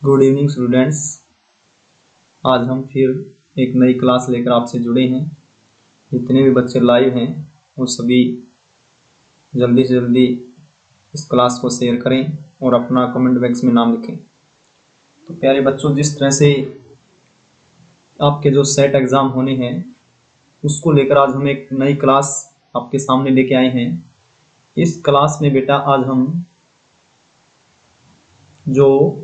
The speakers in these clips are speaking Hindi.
Good evening students. आज हम फिर एक नई क्लास लेकर आपसे जुड़े हैं। जितने भी बच्चे लाइव हैं वो सभी जल्दी से जल्दी इस क्लास को शेयर करें और अपना कमेंट बॉक्स में नाम लिखें। तो प्यारे बच्चों, जिस तरह से आपके जो सेट एग्ज़ाम होने हैं उसको लेकर आज हम एक नई क्लास आपके सामने लेके आए हैं। इस क्लास में बेटा आज हम जो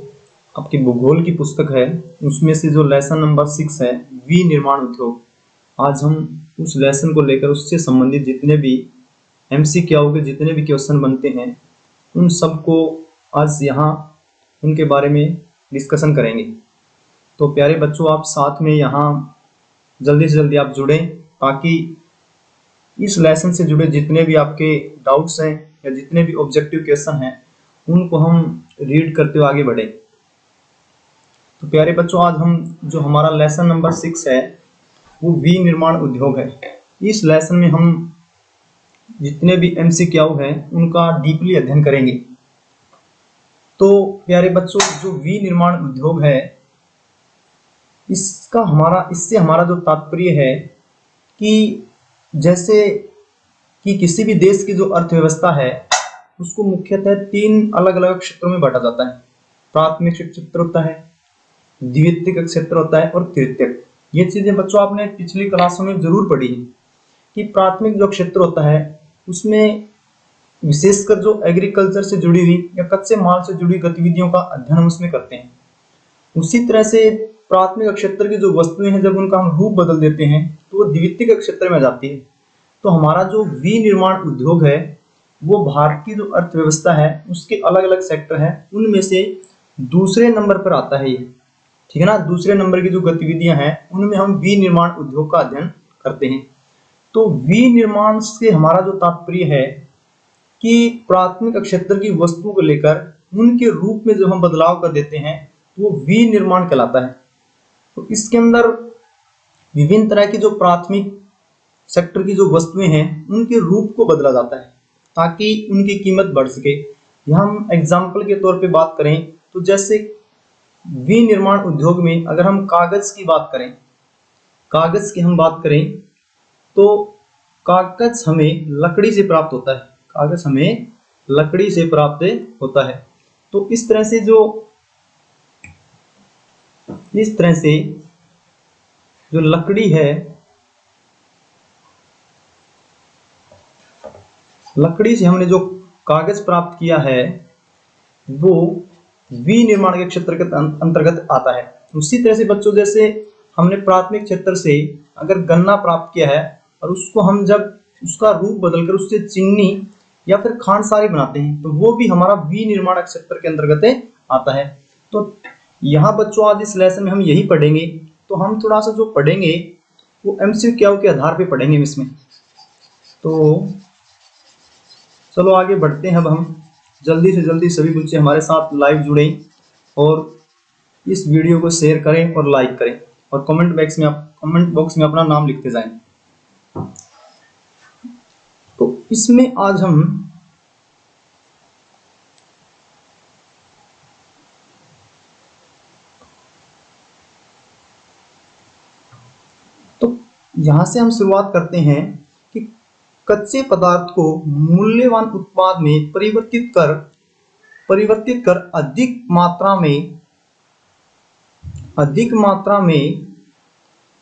आपकी भूगोल की पुस्तक है उसमें से जो लेसन नंबर 6 है विनिर्माण उद्योग, आज हम उस लेसन को लेकर उससे संबंधित जितने भी MCQ के जितने भी क्वेश्चन बनते हैं उन सबको आज यहाँ उनके बारे में डिस्कशन करेंगे। तो प्यारे बच्चों, आप साथ में यहाँ जल्दी से जल्दी आप जुड़ें ताकि इस लेसन से जुड़े जितने भी आपके डाउट्स हैं या जितने भी ऑब्जेक्टिव क्वेश्चन हैं उनको हम रीड करते हुए आगे बढ़ें। तो प्यारे बच्चों, आज हम जो हमारा लेसन नंबर 6 है वो विनिर्माण उद्योग है। इस लेसन में हम जितने भी MCQ हैं उनका डीपली अध्ययन करेंगे। तो प्यारे बच्चों, जो विनिर्माण उद्योग है इससे हमारा जो तात्पर्य है कि जैसे कि किसी भी देश की जो अर्थव्यवस्था है उसको मुख्यतः 3 अलग अलग क्षेत्रों में बांटा जाता है। प्राथमिक क्षेत्र होता है, द्वितीयक क्षेत्र होता है और तृतीयक। ये चीजें बच्चों आपने पिछली क्लासों में जरूर पढ़ी है कि प्राथमिक जो क्षेत्र होता है उसमें विशेषकर जो एग्रीकल्चर से जुड़ी हुई या कच्चे माल से जुड़ी गतिविधियों का अध्ययन हम उसमें करते हैं। उसी तरह से प्राथमिक क्षेत्र की जो वस्तुएं हैं जब उनका हम रूप बदल देते हैं तो वो द्वितीयक क्षेत्र में जाती है। तो हमारा जो विनिर्माण उद्योग है वो भारत की जो अर्थव्यवस्था है उसके अलग अलग सेक्टर है उनमें से दूसरे नंबर पर आता है ये, ठीक है ना। दूसरे नंबर की जो गतिविधियां हैं उनमें हम विनिर्माण उद्योग का अध्ययन करते हैं। तो विनिर्माण से हमारा जो तात्पर्य है कि प्राथमिक क्षेत्र की वस्तु को लेकर उनके रूप में जो हम बदलाव कर देते हैं वो विनिर्माण कहलाता है। तो इसके अंदर विभिन्न तरह की जो प्राथमिक सेक्टर की जो वस्तुएं हैं उनके रूप को बदला जाता है ताकि उनकी कीमत बढ़ सके। यहाँ हम एग्जाम्पल के तौर पे बात करें तो जैसे विनिर्माण उद्योग में अगर हम कागज की बात करें, कागज की हम बात करें तो कागज हमें लकड़ी से प्राप्त होता है। कागज हमें लकड़ी से प्राप्त होता है। तो इस तरह से जो लकड़ी है, लकड़ी से हमने जो कागज प्राप्त किया है वो विनिर्माण के क्षेत्र के अंतर्गत आता है। उसी तरह से बच्चों, जैसे हमने प्राथमिक क्षेत्र से अगर गन्ना प्राप्त किया है और उसको हम जब उसका रूप बदलकर उससे चीनी या फिर खांडसारी बनाते हैं तो वो भी हमारा विनिर्माण क्षेत्र के अंतर्गत आता है। तो यहाँ बच्चों आज इस लेसन में हम यही पढ़ेंगे। तो हम थोड़ा सा जो पढ़ेंगे वो MCQ के आधार पे पढ़ेंगे इसमें। तो चलो आगे बढ़ते हैं। अब हम जल्दी से जल्दी सभी बच्चे हमारे साथ लाइव जुड़ें और इस वीडियो को शेयर करें और लाइक करें और कमेंट बॉक्स में अपना नाम लिखते जाएं। तो इसमें आज हम यहां से हम शुरुआत करते हैं कि कच्चे पदार्थ को मूल्यवान उत्पाद में परिवर्तित कर अधिक मात्रा में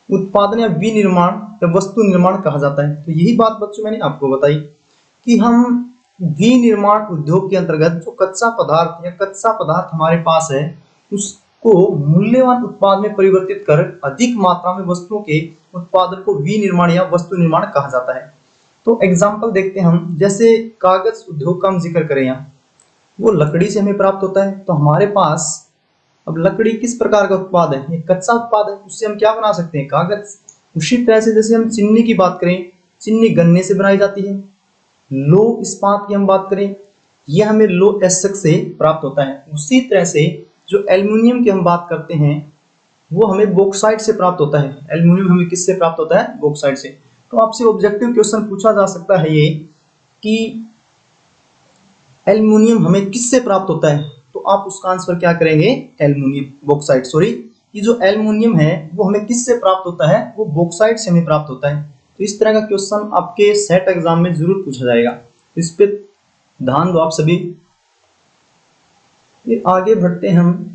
उत्पादन या विनिर्माण या वस्तु निर्माण कहा जाता है। तो यही बात बच्चों मैंने आपको बताई कि हम विनिर्माण उद्योग के अंतर्गत जो कच्चा पदार्थ हमारे पास है उसको मूल्यवान उत्पाद में परिवर्तित कर अधिक मात्रा में वस्तुओं के उत्पादन को विनिर्माण या वस्तु निर्माण कहा जाता है। तो एग्जाम्पल देखते हैं हम, जैसे कागज उद्योग का हम जिक्र करें, यहाँ वो लकड़ी से हमें प्राप्त होता है। तो हमारे पास अब लकड़ी किस प्रकार का उत्पाद है, ये कच्चा उत्पाद है, उससे हम क्या बना सकते हैं, कागज। उसी तरह से जैसे हम चीनी की बात करें, चीनी गन्ने से बनाई जाती है। लौह इस्पात की हम बात करें, यह हमें लौह एस्क से प्राप्त होता है। उसी तरह से जो एल्युमिनियम की हम बात करते हैं वो हमें बॉक्साइट से प्राप्त होता है। एल्युमिनियम हमें किससे प्राप्त होता है, बॉक्साइट से। तो आपसे ऑब्जेक्टिव क्वेश्चन पूछा जा सकता है ये कि एल्युमिनियम हमें किससे प्राप्त होता है। तो तो आप उसका आंसर क्या करेंगे, एल्युमिनियम, बॉक्साइट सॉरी। ये जो एल्युमिनियम है वो हमें किससे प्राप्त होता है, वो बॉक्साइट से हमें प्राप्त होता है। तो इस तरह का क्वेश्चन आपके सेट एग्जाम में जरूर पूछा जाएगा, इस पे ध्यान दो आप सभी। फिर आगे बढ़ते हैं हम।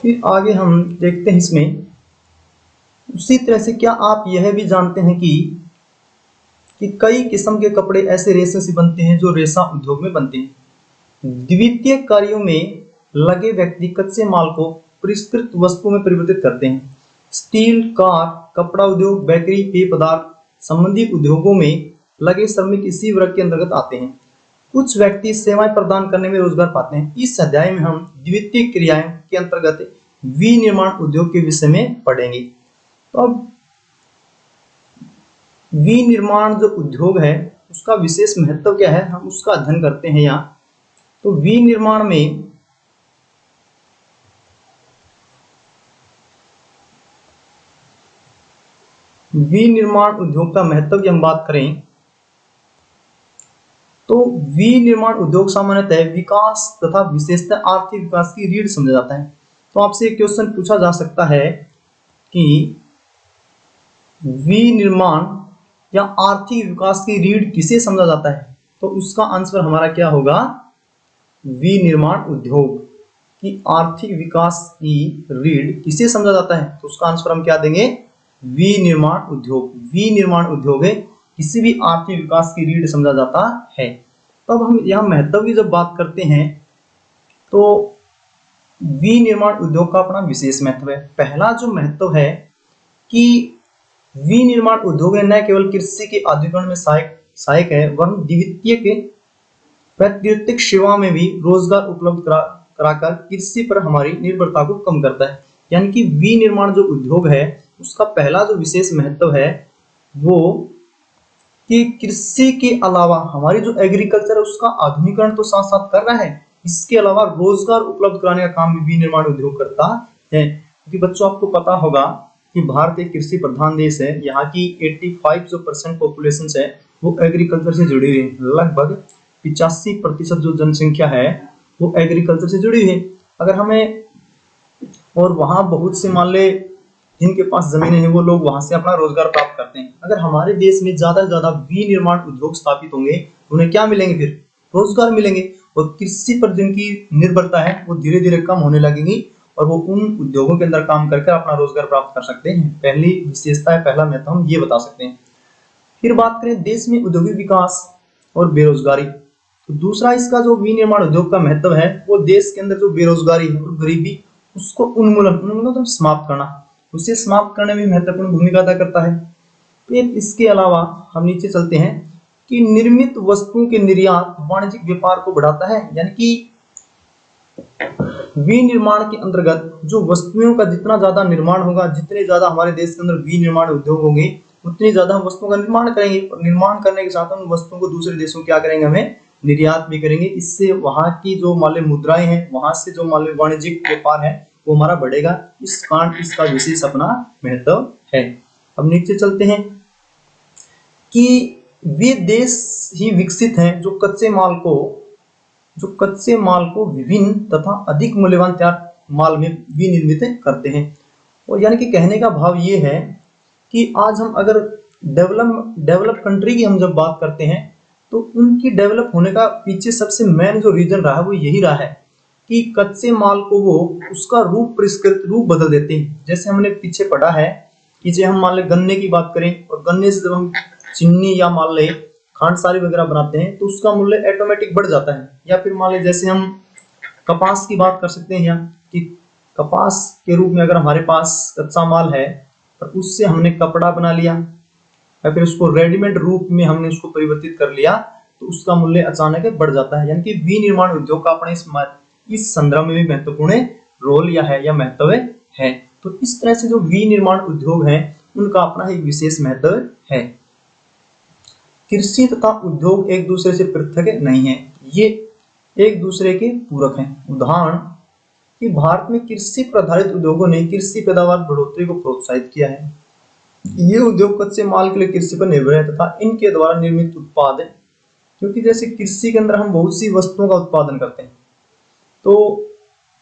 फिर आगे हम देखते हैं इसमें, उसी तरह से क्या आप यह भी जानते हैं कि कई किस्म के कपड़े ऐसे रेशे से बनते हैं जो रेशा उद्योग में बनते हैं। द्वितीय कार्यों में लगे व्यक्ति कच्चे माल को परिष्कृत वस्तु में परिवर्तित करते हैं। स्टील, कार, कपड़ा उद्योग, बेकरी, पेय पदार्थ संबंधी उद्योगों में लगे श्रमिक इसी वर्ग के अंतर्गत आते हैं। कुछ व्यक्ति सेवाएं प्रदान करने में रोजगार पाते हैं। इस अध्याय में हम द्वितीय क्रियाएं के अंतर्गत विनिर्माण उद्योग के विषय में पढ़ेंगे। तो अब विनिर्माण जो उद्योग है उसका विशेष महत्व क्या है, हम उसका अध्ययन करते हैं यहाँ। तो विनिर्माण में विनिर्माण उद्योग का महत्व की हम बात करें तो विनिर्माण उद्योग सामान्यतः विकास तथा विशेषतः आर्थिक विकास की रीढ़ समझा जाता है। तो आपसे एक क्वेश्चन पूछा जा सकता है कि विनिर्माण या आर्थिक विकास की रीढ़ किसे समझा जाता है, तो उसका आंसर हमारा क्या होगा, विनिर्माण उद्योग की आर्थिक विकास की रीढ़ किसे समझा जाता है, तो उसका आंसर हम क्या देंगे, विनिर्माण उद्योग। विनिर्माण उद्योग है किसी भी आर्थिक विकास की रीढ़ समझा जाता है। तब हम यहाँ महत्व की जब बात करते हैं तो विनिर्माण उद्योग का अपना विशेष महत्व है। पहला जो महत्व है कि विनिर्माण उद्योग न केवल कृषि के आधुनिकीकरण में सहायक है, वरन द्वितीय के प्राकृतिक सेवा में भी रोजगार उपलब्ध कराकर कृषि पर हमारी निर्भरता को कम करता है। यानी कि विनिर्माण जो उद्योग है उसका पहला जो विशेष महत्व है वो कि कृषि के अलावा हमारी जो एग्रीकल्चर है उसका आधुनिकीकरण तो साथ साथ कर रहा है, इसके अलावा रोजगार उपलब्ध कराने का काम भी विनिर्माण उद्योग करता है। क्योंकि बच्चों आपको पता होगा कि भारत एक कृषि प्रधान देश है, यहाँ की 85% पॉपुलेशन है वो एग्रीकल्चर से जुड़ी हुई है। लगभग 85% जो जनसंख्या है वो एग्रीकल्चर से जुड़ी हुई है। अगर हमें, और वहाँ बहुत से मान ले जिनके पास जमीनें हैं वो लोग वहां से अपना रोजगार प्राप्त करते हैं। अगर हमारे देश में ज्यादा से ज्यादा विनिर्माण उद्योग स्थापित होंगे तो उन्हें क्या मिलेंगे, फिर रोजगार मिलेंगे, और कृषि पर जिनकी निर्भरता है वो धीरे धीरे कम होने लगेगी और वो उन उद्योगों के अंदर काम करके अपना रोजगार प्राप्त कर सकते हैं। पहली विशेषता है, पहला महत्व हम ये बता सकते हैं। फिर बात करें देश में औद्योगिक विकास और बेरोजगारी, तो दूसरा इसका जो विनिर्माण उद्योग का महत्व है वो देश के अंदर जो बेरोजगारी है और गरीबी उसको उन्मूलन तो समाप्त करना, उसे समाप्त करने में महत्वपूर्ण भूमिका अदा करता है। फिर इसके अलावा हम नीचे चलते हैं कि निर्मित वस्तुओं के निर्यात वाणिज्यिक व्यापार को बढ़ाता है। यानी कि विनिर्माण के अंतर्गत जो वस्तुओं का जितना ज्यादा निर्माण होगा, जितने ज्यादा हमारे देश के अंदर विनिर्माण उद्योग होंगे उतनी ज्यादा हम वस्तुओं का निर्माण करेंगे, और निर्माण करने के साथ उन वस्तुओं को दूसरे देशों क्या करेंगे, हमें निर्यात भी करेंगे। इससे वहां की जो मान मुद्राएं हैं, वहां से जो मान वाणिज्यिक व्यापार है वो हमारा बढ़ेगा। इस कारण इसका विशेष अपना महत्व है। अब नीचे चलते हैं कि वे देश ही विकसित हैं जो कच्चे माल को विभिन्न तथा अधिक मूल्यवान तैयार माल में विनिर्मित करते हैं। और यानी कि कहने का भाव ये है कि आज हम अगर डेवलप कंट्री की हम जब बात करते हैं तो उनकी डेवलप होने का पीछे सबसे मेन जो रीजन रहा है वो यही रहा है कि कच्चे माल को वो उसका परिष्कृत रूप बदल देते हैं। जैसे हमने पीछे पढ़ा है कि जब हम मान ले गन्ने की बात करें और गन्ने से जब हम चीनी या मान ले खांडसारी वगैरह बनाते हैं तो उसका मूल्य ऑटोमेटिक बढ़ जाता है। या फिर मान ले जैसे हम कपास की बात कर सकते हैं यहाँ कि कपास के रूप में अगर हमारे पास कच्चा माल है और उससे हमने कपड़ा बना लिया या फिर उसको रेडीमेड रूप में हमने उसको परिवर्तित कर लिया तो उसका मूल्य अचानक बढ़ जाता है। यानी कि विनिर्माण उद्योग का अपने इस संदर्भ में भी महत्वपूर्ण रोल या महत्व है। तो इस तरह से जो विनिर्माण उद्योग है उनका अपना एक विशेष महत्व है। कृषि तथा उद्योग एक दूसरे से पृथक नहीं है, ये एक दूसरे के पूरक हैं। उदाहरण कि भारत में कृषि पर आधारित उद्योगों ने कृषि पैदावार बढ़ोतरी को प्रोत्साहित किया है। ये उद्योग कच्चे माल के लिए कृषि पर निर्भर है तथा इनके द्वारा निर्मित उत्पाद, क्योंकि जैसे कृषि के अंदर हम बहुत सी वस्तुओं का उत्पादन करते हैं, तो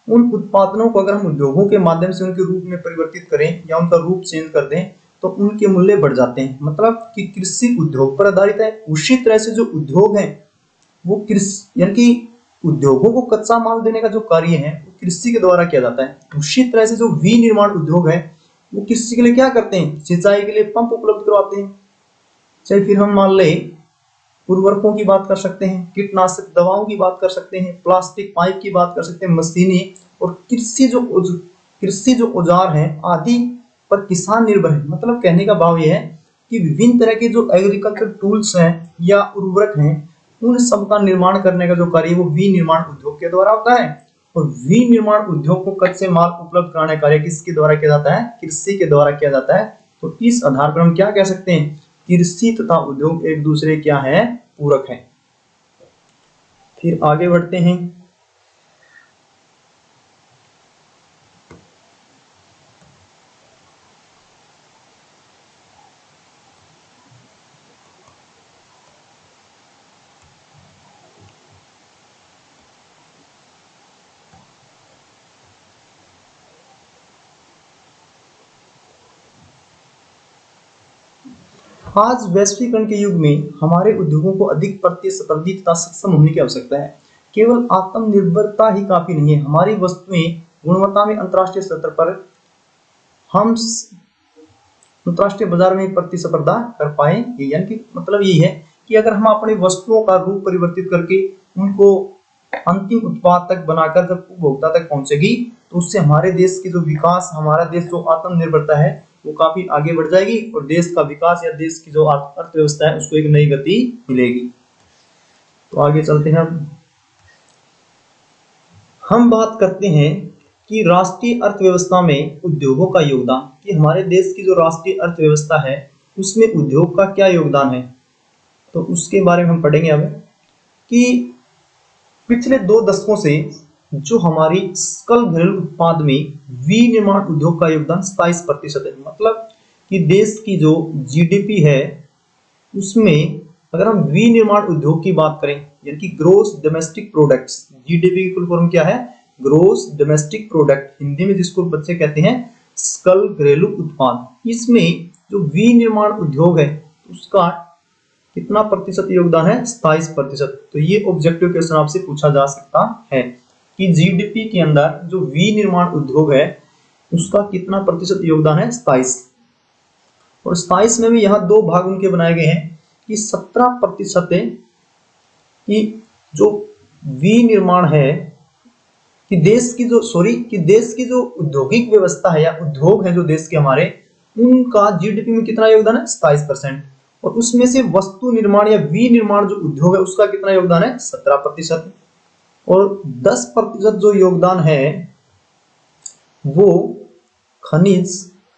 उन उत्पादनों को अगर हम उद्योगों के माध्यम से उनके रूप में परिवर्तित करें या उनका रूप चेंज कर दें तो उनके मूल्य बढ़ जाते हैं। मतलब कि कृषि उद्योग पर आधारित है। उसी तरह से जो उद्योग है वो कृषि यानी कि उद्योगों को कच्चा माल देने का जो कार्य है वो कृषि के द्वारा किया जाता है। उसी तरह से जो विनिर्माण उद्योग है वो कृषि के लिए क्या करते हैं, सिंचाई के लिए पंप उपलब्ध करवाते हैं। चाहे फिर हम मान लें उर्वरकों की बात कर सकते हैं, कीटनाशक दवाओं की बात कर सकते हैं, प्लास्टिक पाइप की बात कर सकते हैं, मशीनें और कृषि जो औजार हैं आदि पर किसान निर्भर है। मतलब कहने का भाव यह है कि विभिन्न तरह के जो एग्रीकल्चर टूल्स हैं या उर्वरक हैं उन सब का निर्माण करने का जो कार्य वो विनिर्माण उद्योग के द्वारा होता है। और विनिर्माण उद्योग को कच्चे माल उपलब्ध कराने का कार्य किसके द्वारा किया जाता है, कृषि के द्वारा किया जाता है। तो इस आधार पर हम क्या कह सकते हैं, कृषि तथा उद्योग एक दूसरे क्या है, पूरक है। फिर आगे बढ़ते हैं। आज वैश्वीकरण के युग में हमारे उद्योगों को अधिक प्रतिस्पर्धी तथा सक्षम होने की आवश्यकता है। केवल आत्मनिर्भरता ही काफी नहीं है, हमारी वस्तुएं गुणवत्ता में अंतर्राष्ट्रीय स्तर पर हम अंतर्राष्ट्रीय बाजार में प्रतिस्पर्धा कर पाएंगे। यानी कि मतलब ये है कि अगर हम अपनी वस्तुओं का रूप परिवर्तित करके उनको अंतिम उत्पाद तक बनाकर जब उपभोक्ता तक पहुंचेगी तो उससे हमारे देश की जो विकास, हमारा देश जो आत्मनिर्भरता है वो काफी आगे बढ़ जाएगी और देश का विकास या देश की जो अर्थव्यवस्था है उसको एक नई गति मिलेगी। तो आगे चलते हैं। हम बात करते हैं कि राष्ट्रीय अर्थव्यवस्था में उद्योगों का योगदान, कि हमारे देश की जो राष्ट्रीय अर्थव्यवस्था है उसमें उद्योग का क्या योगदान है। तो उसके बारे में हम पढ़ेंगे अब कि पिछले 2 दशकों से जो हमारी सकल घरेलू उत्पाद में विनिर्माण उद्योग का योगदान 27% है। मतलब कि देश की जो जीडीपी है उसमें अगर हम विनिर्माण उद्योग की बात करें यानी कि ग्रोस डोमेस्टिक प्रोडक्ट्स, जीडीपी की फुल फॉर्म क्या है, ग्रोस डोमेस्टिक प्रोडक्ट, हिंदी में जिसको बच्चे कहते हैं सकल घरेलू उत्पाद, इसमें जो विनिर्माण उद्योग है उसका कितना प्रतिशत योगदान है, 27%। तो ये ऑब्जेक्टिव क्वेश्चन आपसे पूछा जा सकता है कि जीडीपी के अंदर जो विनिर्माण उद्योग है उसका कितना प्रतिशत योगदान है, 27। और 27 में भी यहाँ 2 भाग उनके बनाए गए हैं कि 17% की जो विनिर्माण है कि देश की जो औद्योगिक व्यवस्था है या उद्योग है जो देश के हमारे, उनका जीडीपी में कितना योगदान है, 27%। और उसमें से वस्तु निर्माण या विनिर्माण जो उद्योग है उसका कितना योगदान है, 17%। और 10% जो योगदान है वो खनिज,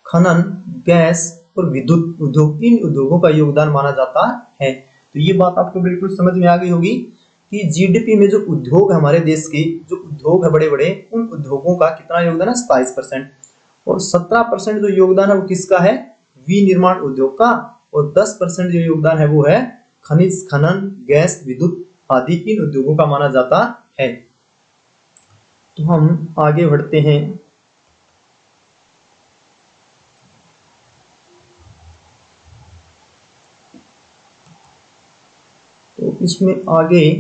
खनन, गैस और विद्युत उद्योग, इन उद्योगों का योगदान माना जाता है। तो ये बात आपको बिल्कुल समझ में आ गई होगी कि जीडीपी में जो उद्योग है हमारे देश के, जो उद्योग है बड़े बड़े, उन उद्योगों का कितना योगदान है, 27%। और 17% जो योगदान है वो किसका है, विनिर्माण उद्योग का। और 10% जो योगदान है वो है खनिज, खनन, गैस, विद्युत आदि इन उद्योगों का माना जाता है। तो हम आगे बढ़ते हैं। तो इसमें आगे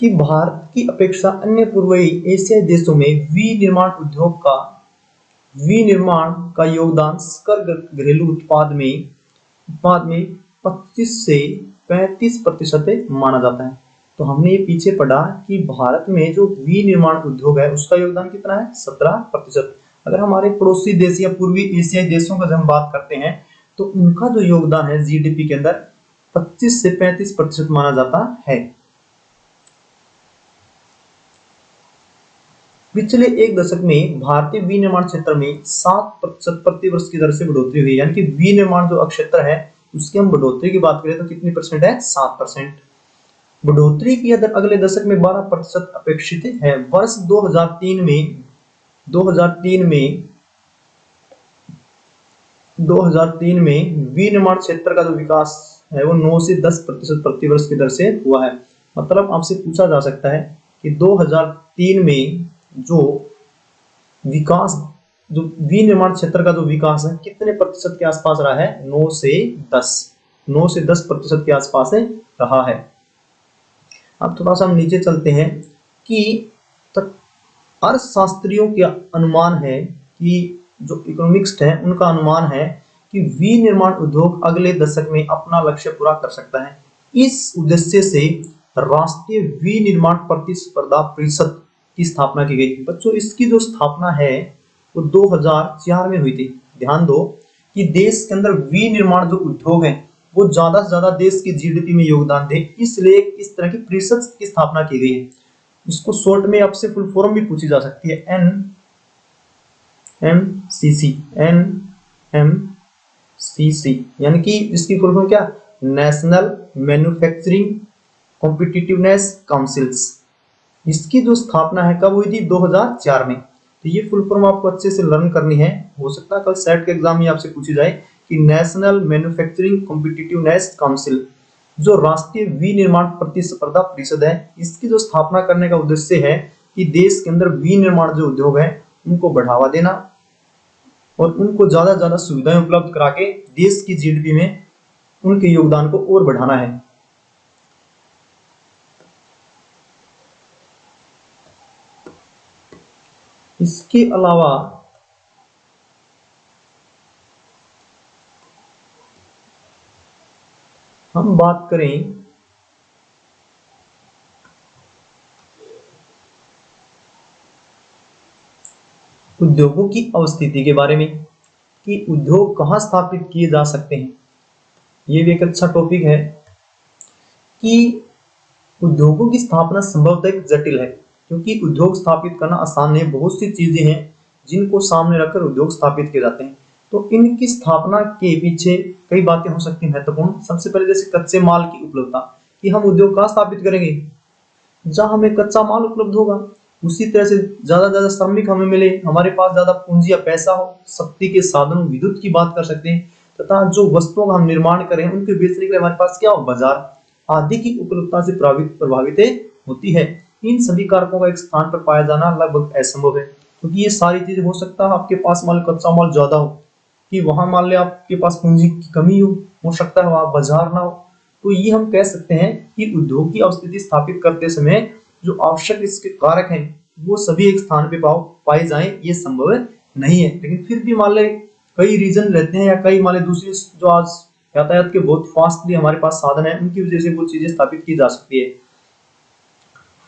कि भारत की अपेक्षा अन्य पूर्वी एशियाई देशों में विनिर्माण का योगदान सकल घरेलू उत्पाद में 25 से 35% माना जाता है। तो हमने ये पीछे पढ़ा कि भारत में जो विनिर्माण उद्योग है उसका योगदान कितना है, 17%। अगर हमारे पड़ोसी देश या पूर्वी एशियाई देशों का जब हम बात करते हैं तो उनका जो योगदान है जीडीपी के अंदर 25 से 35% माना जाता है। पिछले 1 दशक में भारतीय विनिर्माण क्षेत्र में 7% प्रति वर्ष की दर से बढ़ोतरी हुई। यानी कि विनिर्माण जो क्षेत्र है उसकी हम बढ़ोतरी की बात करें तो कितनी परसेंट है, 7%। बढ़ोतरी की दर अगले दशक में 12% अपेक्षित है। वर्ष 2003 में विनिर्माण क्षेत्र का जो विकास है वो 9 से 10% प्रतिवर्ष की दर से हुआ है। मतलब आपसे पूछा जा सकता है कि 2003 में जो विकास, जो विनिर्माण क्षेत्र का जो विकास है कितने प्रतिशत के आसपास रहा है? 9 से 10% के आसपास रहा है। अब थोड़ा सा हम नीचे चलते हैं कि अर्थशास्त्रियों के अनुमान है कि जो इकोनॉमिक्स है उनका अनुमान है कि विनिर्माण उद्योग अगले दशक में अपना लक्ष्य पूरा कर सकता है। इस उद्देश्य से राष्ट्रीय विनिर्माण प्रतिस्पर्धा परिषद की स्थापना की गई। बच्चों, इसकी जो स्थापना है वो 2004 में हुई थी। ध्यान दो कि देश के अंदर विनिर्माण जो उद्योग है वो ज्यादा से ज्यादा देश की जीडीपी में योगदान दे, इसलिए इस तरह की परिषद की स्थापना की गई है। इसको शॉर्ट में आपसे फुल फॉर्म भी पूछी जा सकती है, NMCC, यानी कि इसकी फुल फॉर्म क्या? National manufacturing competitiveness councils. इसकी जो स्थापना है कब हुई थी? 2004 में। तो ये फुल फॉर्म आपको अच्छे से लर्न करनी है। हो सकता है कल सेट के एग्जाम में आपसे पूछी जाए कि नेशनल मैन्युफैक्चरिंग कॉम्पिटिटिवनेस काउंसिल, जो राष्ट्रीय विनिर्माण प्रतिस्पर्धा परिषद है, इसकी जो स्थापना करने का उद्देश्य है कि देश के अंदर विनिर्माण जो उद्योग है उनको बढ़ावा देना और उनको ज्यादा से ज्यादा सुविधाएं उपलब्ध करा के देश की जीडीपी में उनके योगदान को और बढ़ाना है। इसके अलावा हम बात करें उद्योगों की अवस्थिति के बारे में कि उद्योग कहाँ स्थापित किए जा सकते हैं। ये भी एक अच्छा टॉपिक है कि उद्योगों की स्थापना संभवतः जटिल है, क्योंकि उद्योग स्थापित करना आसान नहीं। बहुत सी चीजें हैं जिनको सामने रखकर उद्योग स्थापित किए जाते हैं। तो इनकी स्थापना के पीछे कई बातें हो सकती हैं महत्वपूर्ण। सबसे पहले जैसे कच्चे माल की उपलब्धता, कि हम उद्योग कहाँ स्थापित करेंगे? जहां हमें कच्चा माल उपलब्ध होगा। उसी तरह से ज्यादा श्रमिक हमें मिले, हमारे पास ज्यादा पूंजी या पैसा हो, शक्ति के साधनों, विद्युत की बात कर सकते हैं, तथा जो वस्तुओं का हम निर्माण करें उनके बेचने के लिए हमारे पास क्या हो? बाजार आदि की उपलब्धता से प्रभावित होती है। इन सभी कारकों का एक स्थान पर पाया जाना लगभग असंभव है, क्योंकि ये सारी चीजें हो सकता है आपके पास मान कच्चा माल ज्यादा हो, कि वहां मान ले आपके पास पूंजी की कमी हो सकता है वहां बाजार ना हो। तो ये हम कह सकते हैं कि उद्योग की अवस्थिति स्थापित करते समय जो आवश्यक इसके कारक हैं वो सभी एक स्थान पे पाए जाएं, ये संभव नहीं है। लेकिन फिर भी मान ले कई रीजन रहते हैं या कई मान ले दूसरी जो आज यातायात के बहुत फास्टली हमारे पास साधन है उनकी वजह से वो चीजें स्थापित की जा सकती है।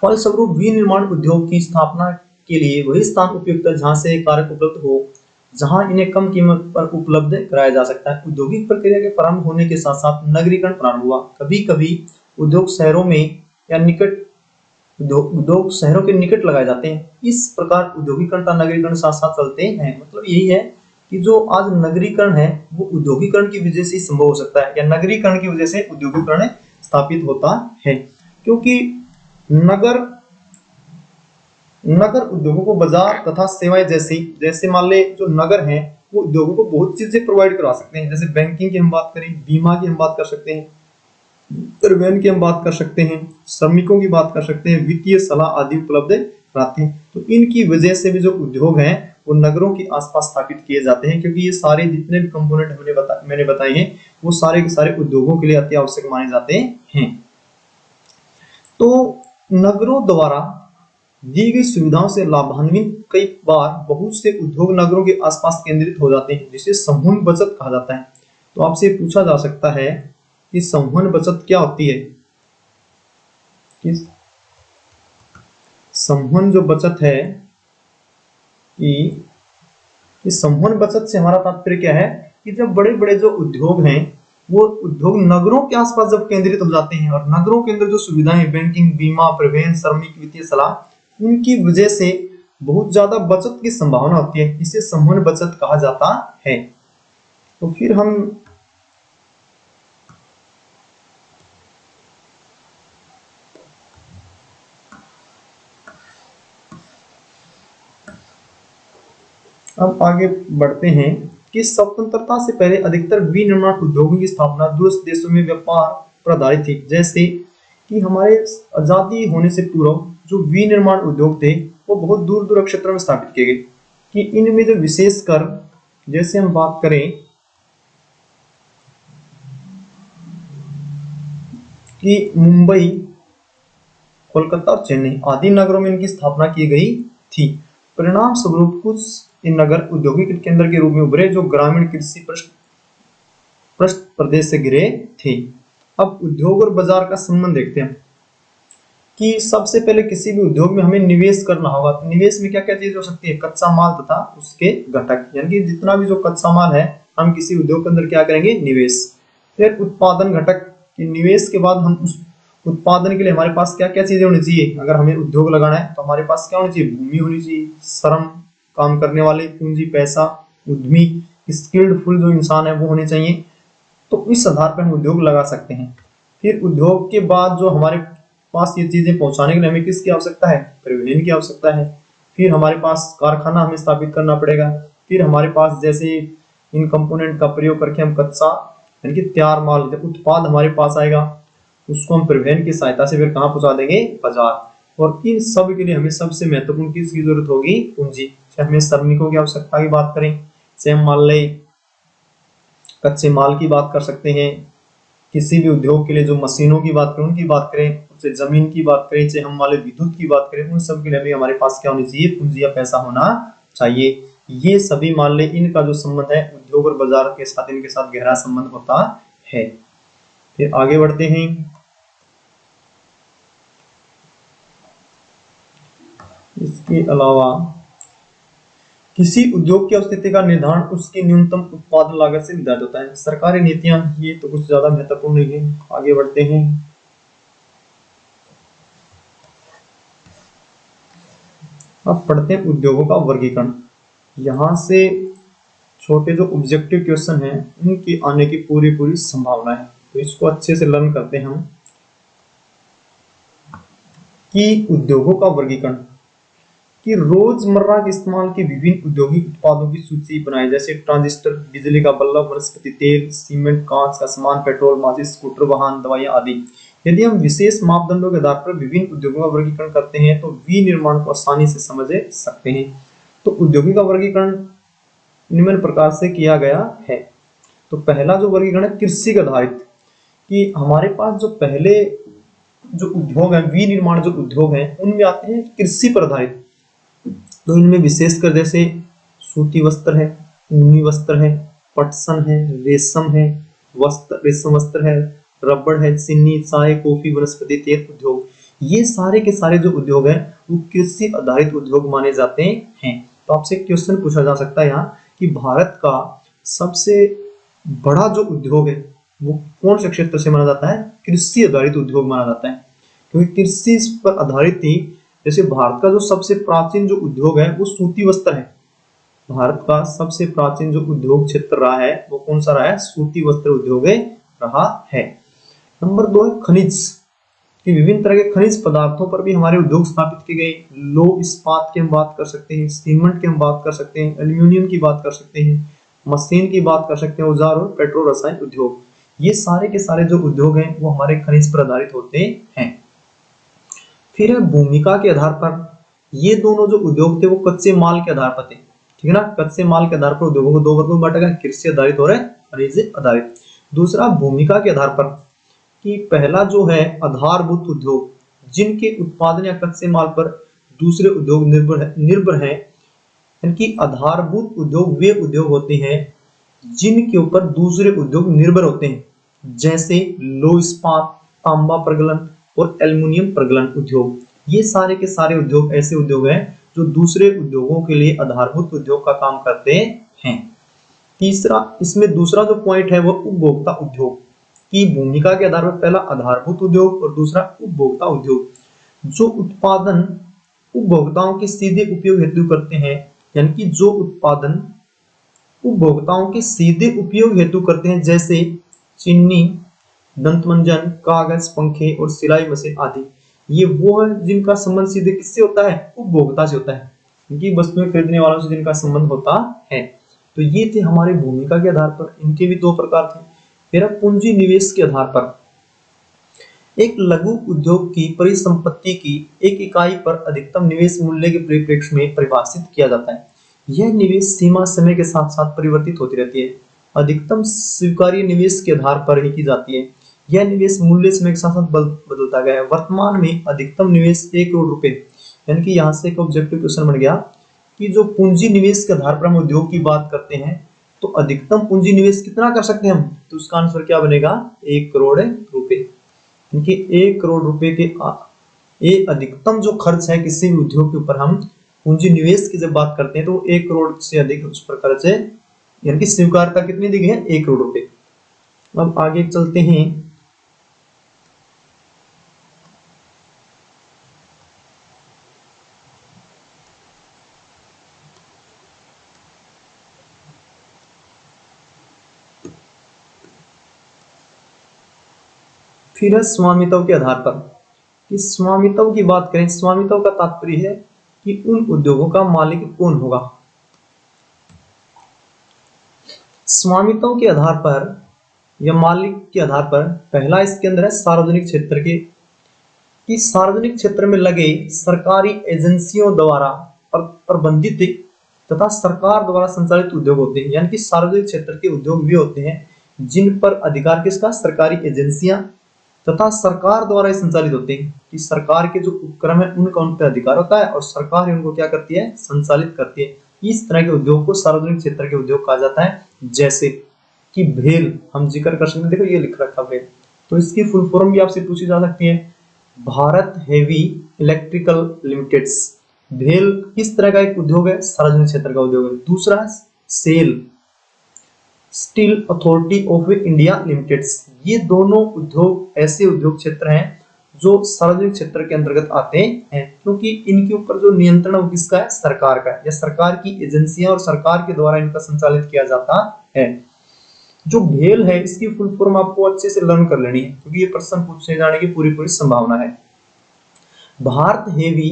फलस्वरूप विनिर्माण उद्योग की स्थापना के लिए वही स्थान उपयुक्त है जहां से कारक उपलब्ध हो, जहां इन्हें कम कीमत पर उपलब्ध कराया जा सकता है। औद्योगिक प्रक्रिया के प्रारंभ होने के साथ साथ नगरीकरण प्रारंभ हुआ। कभी कभी उद्योग शहरों में या उद्योग शहरों के निकट लगाए जाते हैं। इस प्रकार औद्योगिकरण का नगरीकरण साथ साथ चलते हैं। मतलब यही है कि जो आज नगरीकरण है वो औद्योगिकरण की वजह से संभव हो सकता है, या नगरीकरण की वजह से औद्योगिकरण स्थापित होता है। क्योंकि नगर उद्योगों को बाजार तथा सेवाएं जैसे मान ले जो नगर हैं वो उद्योगों को बहुत चीजें प्रोवाइड करा सकते हैं। जैसे बैंकिंग की हम बात करें, बीमा की हम बात कर सकते हैं, परिवहन की हम बात कर सकते हैं, श्रमिकों की बात कर सकते हैं, वित्तीय सलाह आदि उपलब्ध कराते हैं। तो इनकी वजह से भी जो उद्योग हैं वो नगरों के आसपास स्थापित किए जाते हैं, क्योंकि ये सारे जितने भी कंपोनेंट मैंने बताए हैं वो सारे के सारे उद्योगों के लिए अति आवश्यक माने जाते हैं। तो नगरों द्वारा दी गई सुविधाओं से लाभान्वित कई बार बहुत से उद्योग नगरों के आसपास केंद्रित हो जाते हैं, जिसे संपूर्ण बचत कहा जाता है। तो आपसे पूछा जा सकता है कि संवहन बचत क्या होती है? कि संवहन जो बचत है कि संवहन बचत से हमारा तात्पर्य क्या है कि जब बड़े बड़े जो उद्योग हैं वो उद्योग नगरों के आसपास जब केंद्रित हो जाते हैं और नगरों के अंदर जो सुविधाएं बैंकिंग, बीमा, परिवहन, श्रमिक, वित्तीय सलाह, उनकी वजह से बहुत ज्यादा बचत की संभावना होती है, इसे संवहन बचत कहा जाता है। तो फिर हम अब आगे बढ़ते हैं कि स्वतंत्रता से पहले अधिकतर विनिर्माण उद्योगों की स्थापना दूरस्थ देशों में व्यापार पर आधारित थी। जैसे कि हमारे आजादी होने से पूर्व जो विनिर्माण उद्योग थे वो बहुत दूर दूर क्षेत्रों में स्थापित किए गए। कि इनमें जो विशेषकर जैसे हम बात करें कि मुंबई, कोलकाता और चेन्नई आदि नगरों में इनकी स्थापना की गई थी। परिणाम स्वरूप कुछ नगर औद्योगिक केंद्र के रूप में उभरे जो ग्रामीण कृषि पृष्ठ प्रदेश से घिरे थे। अब उद्योग और बाजार का संबंध देखते हैं कि सबसे पहले किसी भी उद्योग में हमें निवेश करना होगा। तो निवेश में क्या क्या चीज हो सकती है? कच्चा माल तथा उसके घटक, यानी कि जितना भी जो कच्चा माल है हम किसी उद्योग के अंदर क्या करेंगे? निवेश। फिर उत्पादन घटक कि निवेश के बाद हम उस उत्पादन के लिए हमारे पास क्या क्या चीजें होनी चाहिए? अगर हमें उद्योग लगाना है तो हमारे पास क्या होनी चाहिए? भूमि होनी चाहिए, श्रम, काम करने वाले, पूंजी, पैसा, उद्यमी, स्किल्डफुल जो इंसान है वो होने चाहिए। तो इस आधार पर हम उद्योग लगा सकते हैं। फिर उद्योग के बाद जो हमारे पास ये चीजें पहुंचाने के लिए हमें किसकी आवश्यकता है? परिवहन की आवश्यकता है। फिर हमारे पास कारखाना हमें स्थापित करना पड़ेगा। फिर हमारे पास जैसे इन कंपोनेंट का प्रयोग करके हम कच्चा यानी कि तैयार माल उत्पाद हमारे पास आएगा, उसको हम परिवहन की सहायता से फिर कहाँ पहुंचा देंगे? बाजार। और इन सब के लिए हमें सबसे महत्वपूर्ण किसकी जरूरत होगी? पूंजी। चाहे हमें श्रमिकों की आवश्यकता की बात करें, चाहे हम मान लें कच्चे माल की बात कर सकते हैं, किसी भी उद्योग के लिए जो मशीनों की बात करें उनकी बात करें, चाहे जमीन की बात करें, चाहे हम मान लें विद्युत की बात करें, उन सब के लिए भी हमारे पास क्या होनी चाहिए? पूंजी या पैसा होना चाहिए। ये सभी मान लें इनका जो संबंध है उद्योग और बाजार के साथ, इनके साथ गहरा संबंध होता है। फिर आगे बढ़ते हैं। इसके अलावा किसी उद्योग की अस्तित्व का निर्धारण उसकी न्यूनतम उत्पादन लागत से निर्धारित होता है। सरकारी नीतियां ये तो कुछ ज्यादा महत्वपूर्ण नहीं है। आगे बढ़ते हैं। अब पढ़ते हैं उद्योगों का वर्गीकरण। यहां से छोटे जो ऑब्जेक्टिव क्वेश्चन हैं उनकी आने की पूरी पूरी संभावना है, तो इसको अच्छे से लर्न करते हैं हम। कि उद्योगों का वर्गीकरण कि रोजमर्रा के इस्तेमाल के विभिन्न औद्योगिक उत्पादों की सूची बनाए, जैसे ट्रांजिस्टर, बिजली का बल्ब, वनस्पति तेल, सीमेंट, कांच का सामान, पेट्रोल, माचिस, स्कूटर, वाहन, दवाइयां आदि। यदि हम विशेष मापदंडों के आधार पर विभिन्न उद्योगों का वर्गीकरण करते हैं तो विनिर्माण को आसानी से समझ सकते हैं। तो उद्योगों का वर्गीकरण निम्न प्रकार से किया गया है। तो पहला जो वर्गीकरण है कृषि के आधारित, कि हमारे पास जो पहले जो उद्योग है, विनिर्माण जो उद्योग है उनमें आते हैं कृषि पर आधारित। तो इनमें विशेषकर जैसे सूती वस्त्र है, ऊनी वस्त्र है, पटसन है, रेशम है, रेशम वस्त्र है, रबड़ है, चीनी, चाय, कॉफी, वनस्पति तेल उद्योग, ये सारे के सारे जो उद्योग हैं वो कृषि आधारित उद्योग माने जाते हैं। तो आपसे क्वेश्चन पूछा जा सकता है यहाँ कि भारत का सबसे बड़ा जो उद्योग है वो कौन से क्षेत्र से माना जाता है? कृषि आधारित उद्योग माना जाता है, क्योंकि कृषि पर आधारित ही। जैसे भारत का जो सबसे प्राचीन जो उद्योग है वो सूती वस्त्र है। भारत का सबसे प्राचीन जो उद्योग क्षेत्र रहा है वो कौन सा रहा है? सूती वस्त्र उद्योग रहा है। नंबर 2 है खनिज, कि विभिन्न तरह के खनिज पदार्थों पर भी हमारे उद्योग स्थापित किए गए। लौह इस्पात की हम बात कर सकते हैं, सीमेंट की हम बात कर सकते हैं, एल्यूमिनियम की बात कर सकते हैं, मशीन की बात कर सकते हैं, औजार और पेट्रोल रसायन उद्योग। ये सारे के सारे जो उद्योग हैं वो हमारे खनिज पर आधारित होते हैं। फिर है भूमिका के आधार पर, ये दोनों जो उद्योग थे वो कच्चे माल के आधार पर थे, ठीक है ना। कच्चे माल के आधार पर उद्योगों को दो वर्गों में बांटा गया, कृषि आधारित और खनिज आधारित। दूसरा भूमिका के आधार पर, कि पहला जो है आधारभूत उद्योग, जिनके उत्पादन या कच्चे माल पर दूसरे उद्योग निर्भर है। यानी आधारभूत उद्योग वे उद्योग होते हैं जिनके ऊपर दूसरे उद्योग निर्भर होते हैं, जैसे लौह इस्पात, तांबा प्रगलन और एल्युमिनियम प्रगलन उद्योग। ये सारे के सारे उद्योग ऐसे उद्योग हैं जो दूसरे उद्योगों के लिए आधारभूत उद्योग का काम करते हैं। तीसरा, इसमें दूसरा जो पॉइंट है वो उपभोक्ता उद्योग की भूमिका के आधार पर, पहला आधारभूत उद्योग और दूसरा उपभोक्ता उद्योग, जो उत्पादन उपभोक्ताओं के सीधे उपयोग हेतु करते हैं। यानी कि जो उत्पादन उपभोक्ताओं के सीधे उपयोग हेतु करते हैं, जैसे चीनी, दंतमंजन, कागज, पंखे और सिलाई मशीन आदि। ये वो है जिनका संबंध सीधे किससे होता है? उपभोक्ता से होता है। इनकी वस्तुएं खरीदने वालों से जिनका संबंध होता है। तो ये थे हमारे भूमिका के आधार पर, इनके भी दो प्रकार थे। फिर अब पूंजी निवेश के आधार पर, एक लघु उद्योग की परिसंपत्ति की एक इकाई पर अधिकतम निवेश मूल्य के परिप्रेक्ष्य में परिभाषित किया जाता है। यह निवेश सीमा समय के साथ साथ परिवर्तित होती रहती है, अधिकतम स्वीकार्य निवेश के आधार पर ही की जाती है। यह निवेश मूल्य समय के साथ साथ बदलता गया है। वर्तमान में अधिकतम निवेश 1 करोड़ रुपए, यानी कि यहाँ से एक ऑब्जेक्टिव क्वेश्चन बन गया कि जो पूंजी निवेश के आधार पर हम उद्योग की बात करते हैं तो अधिकतम पूंजी निवेश कितना कर सकते हैं हम, तो उसका आंसर क्या बनेगा, 1 करोड़ रुपए। क्योंकि 1 करोड़ रुपए के ये अधिकतम जो खर्च है किसी भी उद्योग के ऊपर हम पूंजी निवेश की जब बात करते हैं तो 1 करोड़ से अधिक उस पर खर्च है, यानी कि स्वीकार्यता कितनी दी गई है, 1 करोड़ रुपए। अब आगे चलते हैं। फिर है स्वामित्व के आधार पर, कि स्वामित्व की बात करें, स्वामित्व का तात्पर्य है कि उन उद्योगों का मालिक कौन होगा। स्वामित्व के आधार पर या मालिक के आधार पर पहला इसके अंदर है सार्वजनिक क्षेत्र के, कि सार्वजनिक क्षेत्र में लगे सरकारी एजेंसियों द्वारा प्रबंधित तथा सरकार द्वारा संचालित उद्योग होते हैं। यानी कि सार्वजनिक क्षेत्र के उद्योग भी होते हैं जिन पर अधिकार किसका, सरकारी एजेंसियां तथा सरकार द्वारा संचालित होते हैं, कि सरकार के जो उपक्रम है उनका उन पर अधिकार होता है और सरकार उनको क्या करती है, संचालित करती है। इस तरह के उद्योग को सार्वजनिक क्षेत्र के उद्योग कहा जाता है। जैसे कि भेल हम जिक्र कर सकते हैं, देखो ये लिख रखा भेल, तो इसकी फुल फॉर्म भी आपसे पूछी जा सकती है, भारत हेवी इलेक्ट्रिकल लिमिटेड्स। भेल किस तरह का एक उद्योग है, सार्वजनिक क्षेत्र का उद्योग है। दूसरा SAIL, steel authority of India limiteds. ये दोनों उद्योग ऐसे उद्योग क्षेत्र हैं जो सार्वजनिक क्षेत्र के अंतर्गत आते हैं, क्योंकि इनके ऊपर जो नियंत्रण है वो किसका है, सरकार का है, या सरकार की एजेंसियां और सरकार के द्वारा इनका संचालित किया जाता है। जो भेल है इसकी फुल फॉर्म आपको अच्छे से लर्न कर लेनी है, क्योंकि ये प्रश्न पूछे जाने की पूरी संभावना है। भारत हेवी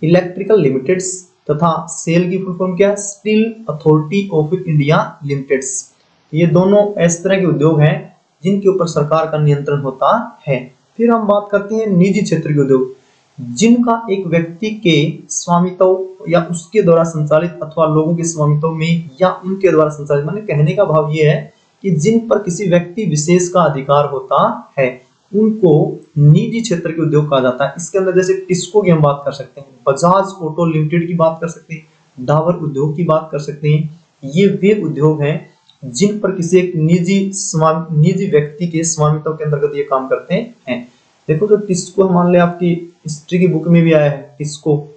इलेक्ट्रिकल लिमिटेड्स तथा सेल की फुल फॉर्म क्या है, steel authority of India limiteds. ये दोनों इस तरह के उद्योग हैं जिनके ऊपर सरकार का नियंत्रण होता है। फिर हम बात करते हैं निजी क्षेत्र के उद्योग, जिनका एक व्यक्ति के स्वामित्व या उसके द्वारा संचालित अथवा लोगों के स्वामित्व में या उनके द्वारा संचालित, माने कहने का भाव ये है कि जिन पर किसी व्यक्ति विशेष का अधिकार होता है उनको निजी क्षेत्र के उद्योग कहा जाता है। इसके अंदर जैसे टिस्को की हम बात कर सकते हैं, बजाज ऑटो लिमिटेड की बात कर सकते हैं, डाबर उद्योग की बात कर सकते हैं। ये वे उद्योग हैं जिन पर किसी एक निजी व्यक्ति के स्वामित्व के अंतर्गत ये काम करते हैं। देखो जो टिस्को मान ले आपकी हिस्ट्री की बुक में भी आया है टिस्को,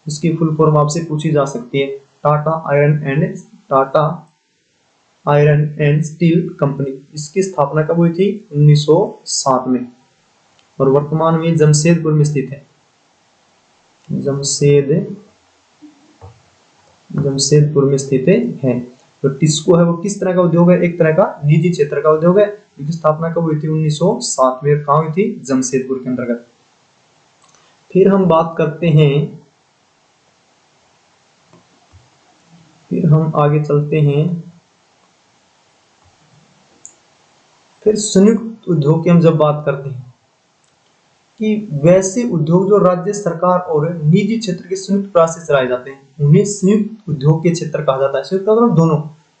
इसकी फुल फॉर्म आपसे पूछी जा सकती है, Tata iron and steel company. इसकी स्थापना कब हुई थी, 1907 में, और वर्तमान में जमशेदपुर में स्थित है। जमशेदपुर में स्थित है। तो टिस्को है वो किस तरह का उद्योग है, एक तरह का निजी क्षेत्र का उद्योग है, जिसकी स्थापना कब हुई थी, 1907 में। कहाँ हुई थी, जमशेदपुर के अंतर्गत। फिर हम बात करते हैं, फिर हम आगे चलते हैं। फिर संयुक्त उद्योग की हम जब बात करते हैं कि वैसे उद्योग जो राज्य सरकार और निजी क्षेत्र के संयुक्त प्रयास से चलाए जाते हैं उन्हें संयुक्त उद्योग के क्षेत्र कहा जाता है। संयुक्त मतलब दोनों,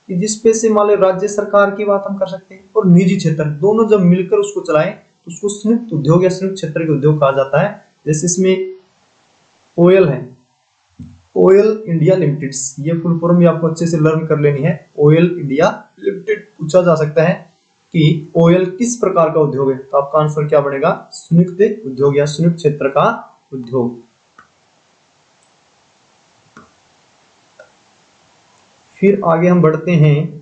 कि जिसपे से मान लो राज्य सरकार की बात हम कर सकते हैं और निजी क्षेत्र दोनों जब मिलकर उसको चलाएं तो उसको संयुक्त उद्योग या संयुक्त क्षेत्र के उद्योग कहा जाता है। जैसे इसमें ऑयल है, ऑयल इंडिया लिमिटेड, ये फुल फॉर्म भी आपको अच्छे से लर्न कर लेनी है। ऑयल इंडिया लिमिटेड पूछा जा सकता है कि ऑयल किस प्रकार का उद्योग है, तो आपका आंसर क्या बनेगा, संयुक्त उद्योग या संयुक्त क्षेत्र का उद्योग। फिर आगे हम बढ़ते हैं।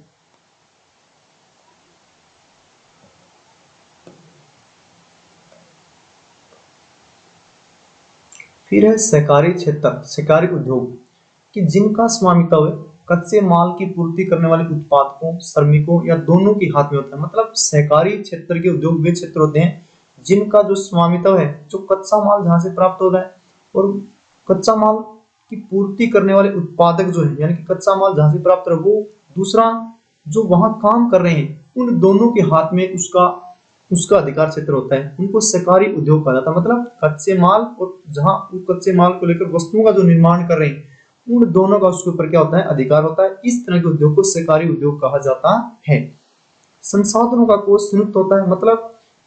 फिर है सहकारी क्षेत्र, सहकारी उद्योग, कि जिनका स्वामित्व कच्चे माल की पूर्ति करने वाले उत्पादकों, श्रमिकों या दोनों के हाथ में होता है। मतलब सहकारी क्षेत्र के उद्योग वे क्षेत्र होते हैं जिनका जो स्वामित्व है, जो कच्चा माल जहां से प्राप्त होता है और कच्चा माल कि पूर्ति करने वाले उत्पादक जो है, यानी कि कच्चा माल जहां से प्राप्त हो, वो दूसरा जो वहां काम कर रहे हैं, उन दोनों के हाथ में उसका उसका अधिकार क्षेत्र होता है। उनको सहकारी उद्योग कहा जाता है। मतलब कच्चे माल और जहां कच्चे माल को लेकर वस्तुओं का जो निर्माण कर रहे हैं, उन दोनों का उसके ऊपर क्या होता है, अधिकार होता है। इस तरह के उद्योग को सहकारी उद्योग कहा जाता है। संसाधनों का कोष सीमित होता है, मतलब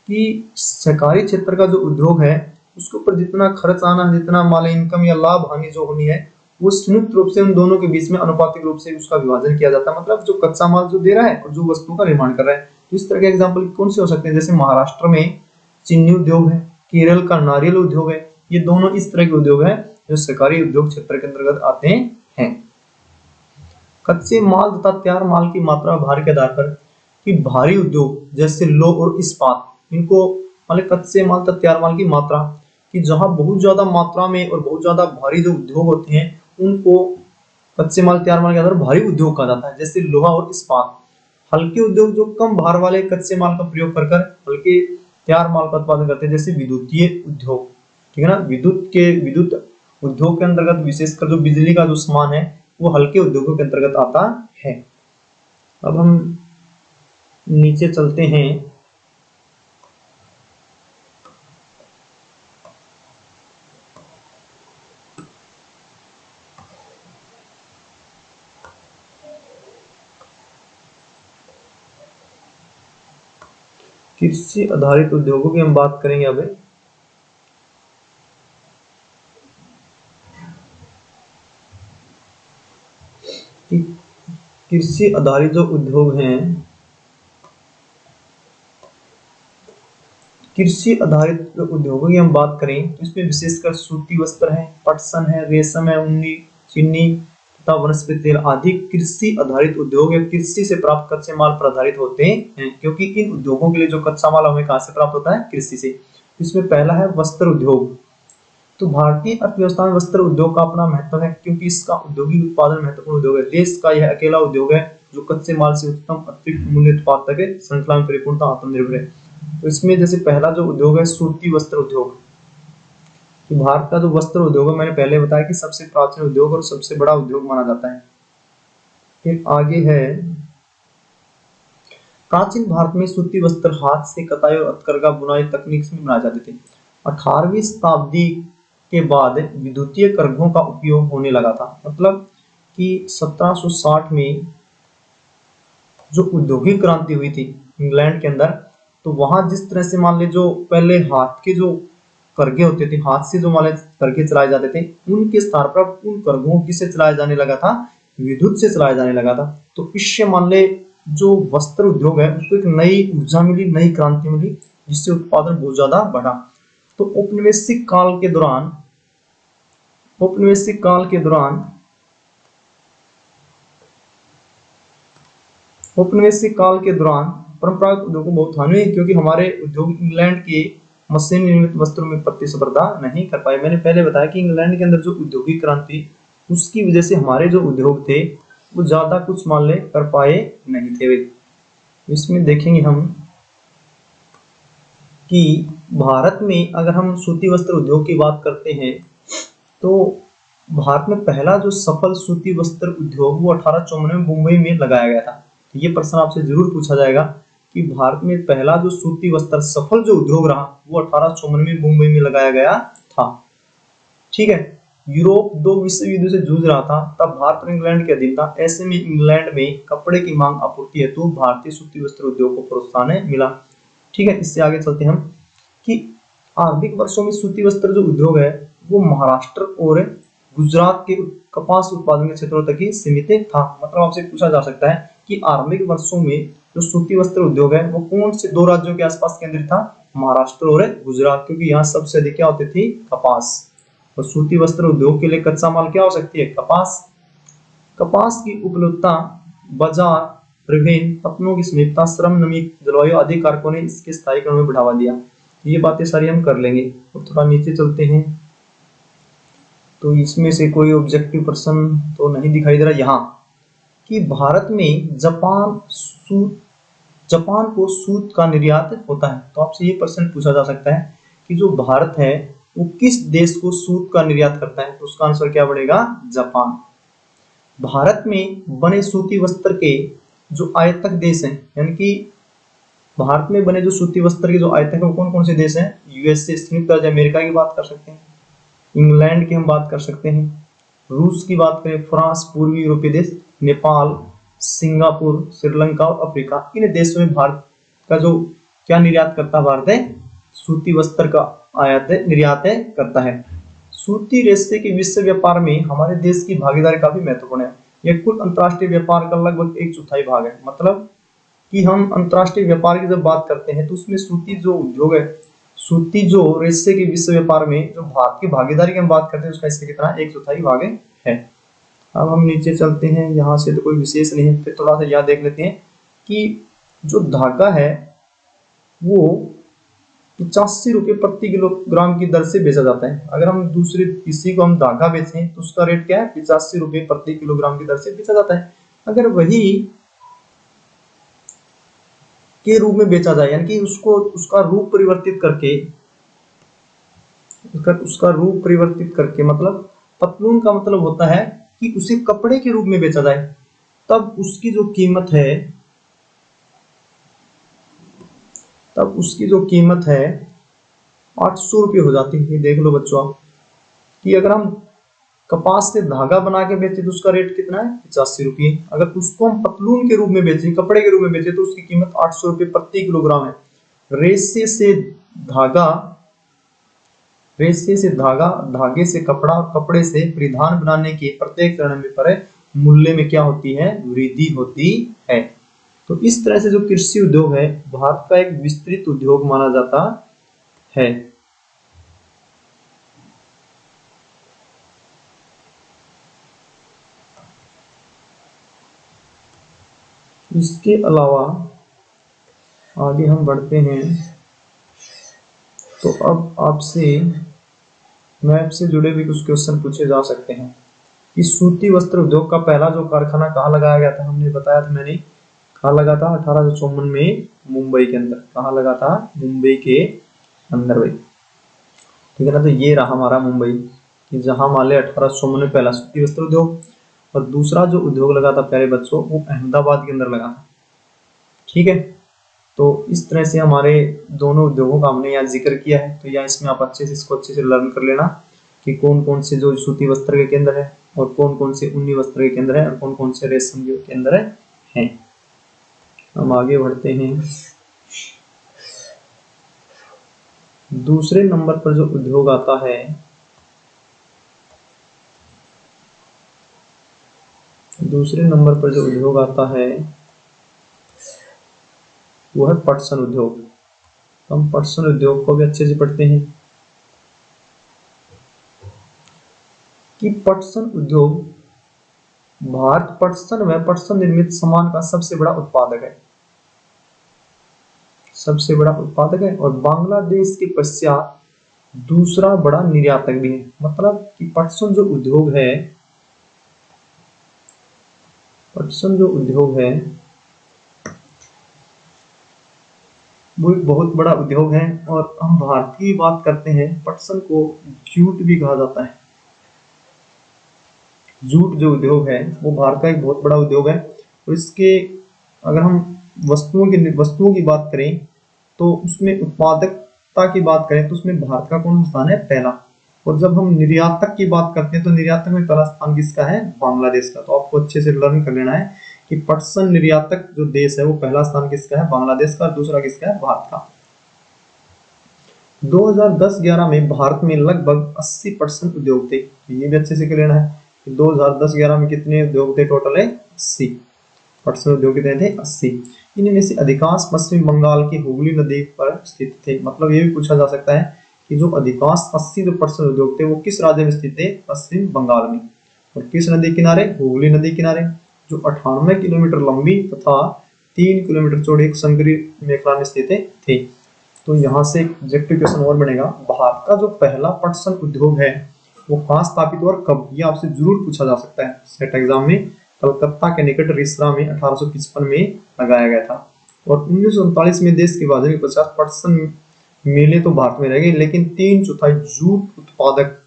कि सहकारी क्षेत्र का जो उद्योग है उसके ऊपर जितना खर्च आना है, जितना माल इनकम या लाभ हानि जो होनी है, वो संयुक्त रूप से उन दोनों के बीच में अनुपातिक रूप से उसका विभाजन किया जाता है। मतलब जो कच्चा माल जो दे रहा है और जो वस्तु का निर्माण कर रहा है। तो इस तरह के एग्जाम्पल कौन से हो सकते हैं, जैसे महाराष्ट्र में चीनी उद्योग है, केरल का नारियल उद्योग है। ये दोनों इस तरह के उद्योग है जो सहकारी उद्योग क्षेत्र के अंतर्गत आते हैं। कच्चे माल तथा तैयार माल की मात्रा भार के आधार पर कि भारी उद्योग जैसे लौह और इस्पात, इनको मतलब कच्चे माल तथा तैयार माल की मात्रा कि जहां बहुत ज्यादा मात्रा में और बहुत ज्यादा भारी जो उद्योग होते हैं, उनको कच्चे माल तैयार माल के आधार पर भारी उद्योग कहा जाता है, जैसे लोहा और इस्पात। हल्के उद्योग जो कम भार वाले कच्चे माल का प्रयोग कर हल्के तैयार माल का उत्पादन करते हैं, जैसे विद्युतीय उद्योग। ठीक है ना, विद्युत उद्योग के अंतर्गत विशेषकर जो बिजली का जो सामान है वो हल्के उद्योगों के अंतर्गत आता है। अब हम नीचे चलते हैं। कृषि आधारित उद्योगों की हम बात करेंगे। अब कृषि आधारित जो उद्योग हैं, कृषि आधारित उद्योगों की हम बात करें तो इसमें विशेषकर सूती वस्त्र है, पटसन है, रेशम है, उन्नी, चीनी तथा वनस्पति तेल आदि कृषि आधारित उद्योग या कृषि से प्राप्त कच्चे माल पर आधारित होते हैं। क्योंकि इन उद्योगों के लिए जो कच्चा माल हमें कहां से प्राप्त होता है, कृषि से। इसमें पहला है वस्त्र उद्योग। तो भारतीय अर्थव्यवस्था में वस्त्र उद्योग का अपना महत्व है, क्योंकि इसका औद्योगिक उत्पादन महत्वपूर्ण उद्योग है। देश का यह अकेला उद्योग है जो कच्चे माल से उत्तम अतिरिक्त मूल्य उत्पाद तक श्रृंखला में परिपूर्णता आत्मनिर्भर है। तो इसमें जैसे पहला जो उद्योग है सूती वस्त्र उद्योग। तो भारत का जो वस्त्र उद्योग है, मैंने पहले बताया कि सबसे प्राचीन उद्योग और सबसे बड़ा उद्योग माना जाता है। फिर आगे है, प्राचीन भारत में सूती वस्त्र हाथ से कताई और हथकरघा बुनाई तकनीक से बनाए जाते थे। 18वीं शताब्दी के बाद विद्युतीय करघों का उपयोग होने लगा था। मतलब कि 1760 में जो औद्योगिक क्रांति हुई थी इंग्लैंड के अंदर, तो वहां जिस तरह से मान ले जो पहले हाथ के जो करघे होते थे, हाथ से जो मान ले करघे चलाए जाते थे, उनके स्थान पर उन करघों किससे चलाया जाने लगा था, विद्युत से चलाया जाने लगा था। तो इससे मान ले जो वस्त्र उद्योग है उसको एक नई ऊर्जा मिली, नई क्रांति मिली, जिससे उत्पादन बहुत ज्यादा बढ़ा। तो औपनिवेशिक काल के दौरान परंपरागत उद्योग को बहुत हानि हुई, क्योंकि हमारे उद्योग इंग्लैंड के मशीन निर्मित वस्त्रों में प्रतिस्पर्धा नहीं कर पाए। मैंने पहले बताया कि इंग्लैंड के अंदर जो औद्योगिक क्रांति, उसकी वजह से हमारे जो उद्योग थे वो ज्यादा कुछ मान ले कर पाए नहीं थे। इसमें देखेंगे हम कि भारत में अगर हम सूती वस्त्र उद्योग की बात करते हैं, तो भारत में पहला जो सफल सूती वस्त्र उद्योग वो 1854 में मुंबई में लगाया गया था। ये प्रश्न आपसे जरूर पूछा जाएगा कि भारत में पहला जो सूती वस्त्र सफल जो उद्योग रहा वो 1854 में मुंबई में लगाया गया था। ठीक है, यूरोप 2 विश्व युद्ध से जूझ रहा था, तब भारत और इंग्लैंड के अधीन था। ऐसे में इंग्लैंड में कपड़े की मांग आपूर्ति हेतु भारतीय सूती वस्त्र उद्योग को प्रोत्साहन मिला। ठीक है, इससे आगे चलते हम कि आरंभिक वर्षों में सूती वस्त्र जो उद्योग है वो महाराष्ट्र और गुजरात के कपास उत्पादन के क्षेत्रों तक ही सीमित था। मतलब आपसे पूछा जा सकता है कि आरंभिक वर्षों में जो सूती वस्त्र उद्योग है वो कौन से 2 राज्यों के आसपास केंद्रित था, महाराष्ट्र और गुजरात, क्योंकि यहाँ सबसे अधिक क्या होती थी, कपास। और सूती वस्त्र उद्योग के लिए कच्चा माल क्या हो सकती है, कपास। कपास की उपलब्धता, बाजार, परिवहन, तपनों की समीपता, श्रम, नमी, जलवायु आदि कारकों ने इसके स्थायीकरण में बढ़ावा दिया। ये बातें सारी हम कर लेंगे। और थोड़ा नीचे चलते हैं, तो इसमें से कोई ऑब्जेक्टिव प्रश्न तो नहीं दिखाई दे रहा यहाँ कि भारत में जापान को सूत का निर्यात होता है। तो आपसे ये प्रश्न पूछा जा सकता है कि जो भारत है वो किस देश को सूत का निर्यात करता है? तो उसका आंसर क्या बनेगा? जापान। भारत में बने सूती वस्त्र के जो आयातक देश हैं, यानी कि भारत में बने जो सूती वस्त्र के जो आयातक हैं वो कौन कौन से देश हैं? यूएसए, संयुक्त राज्य अमेरिका की बात कर सकते हैं, इंग्लैंड की हम बात कर सकते हैं, रूस की बात करें, फ्रांस, पूर्वी यूरोपीय देश, नेपाल, सिंगापुर, श्रीलंका और अफ्रीका। इन देशों में भारत का जो क्या निर्यात करता है? भारत है सूती वस्त्र का आयात निर्यात करता है। सूती रेशे के विश्व व्यापार में हमारे देश की भागीदारी काफी महत्वपूर्ण है। यह कुल अंतर्राष्ट्रीय व्यापार का लगभग 1/4 भाग है। मतलब कि हम अंतर्राष्ट्रीय व्यापार की जब बात करते हैं तो उसमें सूती जो उद्योग है, सूती जो रेशे के विश्व व्यापार में जो भारत की भागीदारी की हम बात करते हैं उसका हिस्सा कितना? 1/4 भाग है। अब हम नीचे चलते हैं, यहाँ से तो कोई विशेष नहीं है, फिर थोड़ा सा याद देख लेते हैं कि जो धागा है वो 85 रुपये प्रति किलोग्राम की दर से बेचा जाता है। अगर हम दूसरे किसी को हम धागा बेचें तो उसका रेट क्या है? 85 रुपये प्रति किलोग्राम की दर से बेचा जाता है। अगर वही के रूप में बेचा जाए, यानी कि उसको उसका रूप परिवर्तित करके मतलब पतलून का मतलब होता है कि उसे कपड़े के रूप में बेचा जाए, तब उसकी जो कीमत है 800 रुपये हो जाती है। देख लो बच्चों आप कि अगर हम कपास से धागा बना के बेचे तो उसका रेट कितना है? 85 रुपये। अगर उसको हम पतलून के रूप में बेचे, कपड़े के रूप में बेचे, तो उसकी कीमत 800 रुपये प्रति किलोग्राम है। रेशे से धागा, धागे से कपड़ा और कपड़े से परिधान बनाने के प्रत्येक चरण में पर मूल्य में क्या होती है? वृद्धि होती है। तो इस तरह से जो कृषि उद्योग है भारत का एक विस्तृत उद्योग माना जाता है। इसके अलावा आगे हम बढ़ते हैं तो अब मैप से जुड़े भी कुछ क्वेश्चन पूछे जा सकते हैं कि सूती वस्त्र उद्योग का पहला जो कारखाना कहाँ लगाया गया था? हमने बताया था, मैंने कहाँ लगा था? 1854 में मुंबई के अंदर। कहाँ लगा था? मुंबई के अंदर भाई, ठीक है ना। तो ये रहा हमारा मुंबई कि जहां मान लिया 1854 में पहला सूती वस्त्र उद्योग, और दूसरा जो उद्योग लगा था प्यारे बच्चों वो अहमदाबाद के अंदर लगा था। ठीक है, तो इस तरह से हमारे दोनों उद्योगों का हमने यहाँ जिक्र किया है। तो या इसमें आप इसको अच्छे से लर्न कर लेना कि कौन कौन से जो सूती वस्त्र के केंद्र है और कौन कौन से ऊनी वस्त्र के केंद्र है और कौन कौन से रेशम के केंद्र है। हम आगे बढ़ते हैं। दूसरे नंबर पर जो उद्योग आता है वो है पटसन उद्योग। हम पटसन उद्योग को भी अच्छे से पढ़ते हैं कि पटसन उद्योग भारत पटसन व पटसन निर्मित सामान का सबसे बड़ा उत्पादक है और बांग्लादेश के पश्चात दूसरा बड़ा निर्यातक भी है। मतलब कि पटसन जो उद्योग है वो एक बहुत बड़ा उद्योग है। और हम भारत की बात करते हैं, पटसन को जूट भी कहा जाता है। जूट जो उद्योग है वो भारत का एक बहुत बड़ा उद्योग है। और इसके अगर हम वस्तुओं की बात करें तो उसमें उत्पादकता की बात करें तो उसमें भारत का कौन सा स्थान है? पहला। और जब हम निर्यातक की बात करते हैं तो निर्यातक में पहला स्थान किसका है? बांग्लादेश का। तो आपको अच्छे से लर्न कर लेना है कि पटसन निर्यातक जो देश है वो पहला स्थान किसका है? बांग्लादेश का। दूसरा किसका है? भारत का। 2010-11 में भारत में लगभग 80 पटसन उद्योग थे। ये भी अच्छे से कर लेना है कि 2010-11 में कितने उद्योग थे? टोटल है 80 पटसन उद्योग। कितने थे? 80। इनमें से अधिकांश पश्चिम बंगाल की हुगली नदी पर स्थित थे। मतलब ये भी पूछा जा सकता है कि जो अधिकांश 80 जो पटसन उद्योग थे वो किस राज्य में स्थित थे? पश्चिम बंगाल में। और किस नदी किनारे? हुगली नदी किनारे, जो 98 किलोमीटर लंबी तथा 3 किलोमीटर चौड़ी एक संकरी मेखला में स्थित थे। तो यहाँ से ऑब्जेक्टिव क्वेश्चन और बनेगा, भारत का जो पहला पटसन उद्योग है वो कहाँ स्थापित हुआ और कब? ये आपसे जरूर पूछा जा सकता है सेट एग्जाम में। कलकत्ता के निकट रिसरा में 1855 में लगाया गया था। और 1939 में देश के विभाजन के पश्चात पटसन मिलें तो भारत में रहेगी, लेकिन 3/4 जूट उत्पादक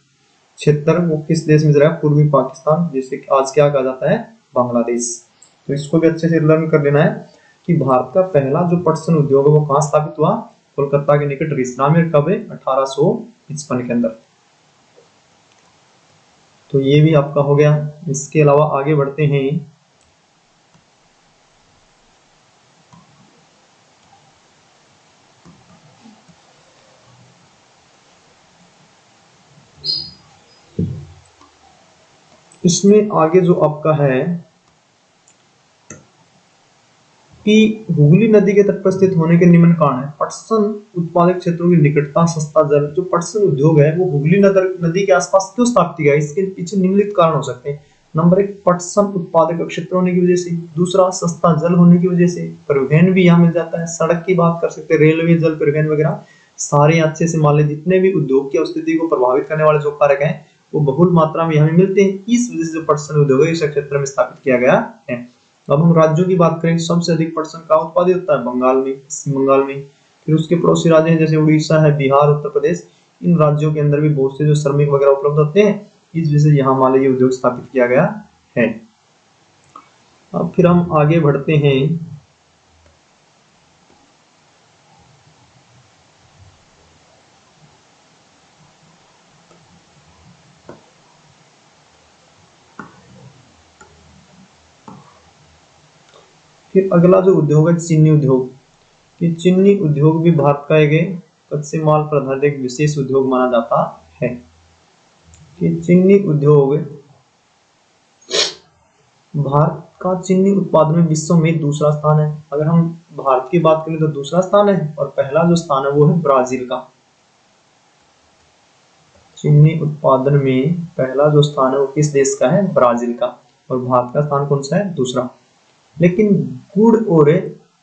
क्षेत्र वो किस देश में रहेगा? पूर्वी पाकिस्तान, जिसे आज क्या कहा जाता है? बांग्लादेश। तो इसको भी अच्छे से लर्न कर लेना है कि भारत का पहला जो पटसन उद्योग है वो कहाँ स्थापित हुआ? कोलकाता के निकट रिसना में। कब है? 1855 के अंदर। तो ये भी आपका हो गया। इसके अलावा आगे बढ़ते हैं। इसमें आगे जो आपका है कि हुगली नदी के तट पर स्थित होने के निम्न कारण है। पटसन उत्पादक क्षेत्रों की निकटता, सस्ता जल। जो पटसन उद्योग है वो हुगली नदी के आसपास क्यों स्थापित किया? इसके पीछे निम्नलिखित कारण हो सकते हैं। नंबर 1, पटसन उत्पादक क्षेत्र होने की वजह से। दूसरा, सस्ता जल होने की वजह से। परिवहन भी यहाँ मिल जाता है। सड़क की बात कर सकते हैं, रेलवे, जल परिवहन वगैरह सारे अच्छे से मान लें। जितने भी उद्योग की स्थिति को प्रभावित करने वाले जो कारक हैं वो बहुल मात्रा में हमें मिलते हैं। इस वजह से जो पटसन उद्योग है इस क्षेत्र में स्थापित किया गया है। अब हम राज्यों की बात करें, सबसे अधिक पटसन का उत्पादित होता है बंगाल में, पश्चिम बंगाल में। फिर उसके पड़ोसी राज्य हैं जैसे उड़ीसा है, बिहार, उत्तर प्रदेश। इन राज्यों के अंदर भी बहुत से जो श्रमिक वगैरह उपलब्ध होते हैं। इस वजह से यहाँ मान लीजिए उद्योग स्थापित किया गया है। अब फिर हम आगे बढ़ते हैं। फिर अगला जो उद्योग है चीनी उद्योग। कि चीनी उद्योग भी भारत का एक कच्चे माल पर आधारित एक विशेष उद्योग माना जाता है। कि चीनी उद्योग भारत का चीनी उत्पादन में विश्व में दूसरा स्थान है। अगर हम भारत की बात करें तो दूसरा स्थान है, और पहला जो स्थान है वो है ब्राजील का। चीनी उत्पादन में पहला जो स्थान है वो किस देश का है? ब्राजील का। और भारत का स्थान कौन सा है? दूसरा। लेकिन गुड़ और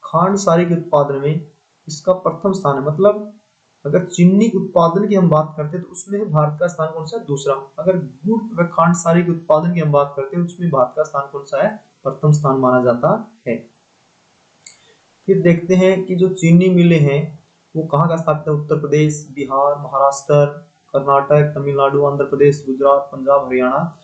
खांड सारी के उत्पादन में इसका प्रथम स्थान है। मतलब अगर चीनी उत्पादन की हम बात करते हैं तो उसमें भारत का स्थान कौन सा है? दूसरा। अगर गुड़ व खांड सारी के उत्पादन की हम बात करते हैं उसमें भारत का स्थान कौन सा है? प्रथम स्थान माना जाता है। फिर देखते हैं कि जो चीनी मिलें हैं वो कहाँ का स्थापित है? उत्तर प्रदेश, बिहार, महाराष्ट्र, कर्नाटक, तमिलनाडु, आंध्र प्रदेश, गुजरात, पंजाब, हरियाणा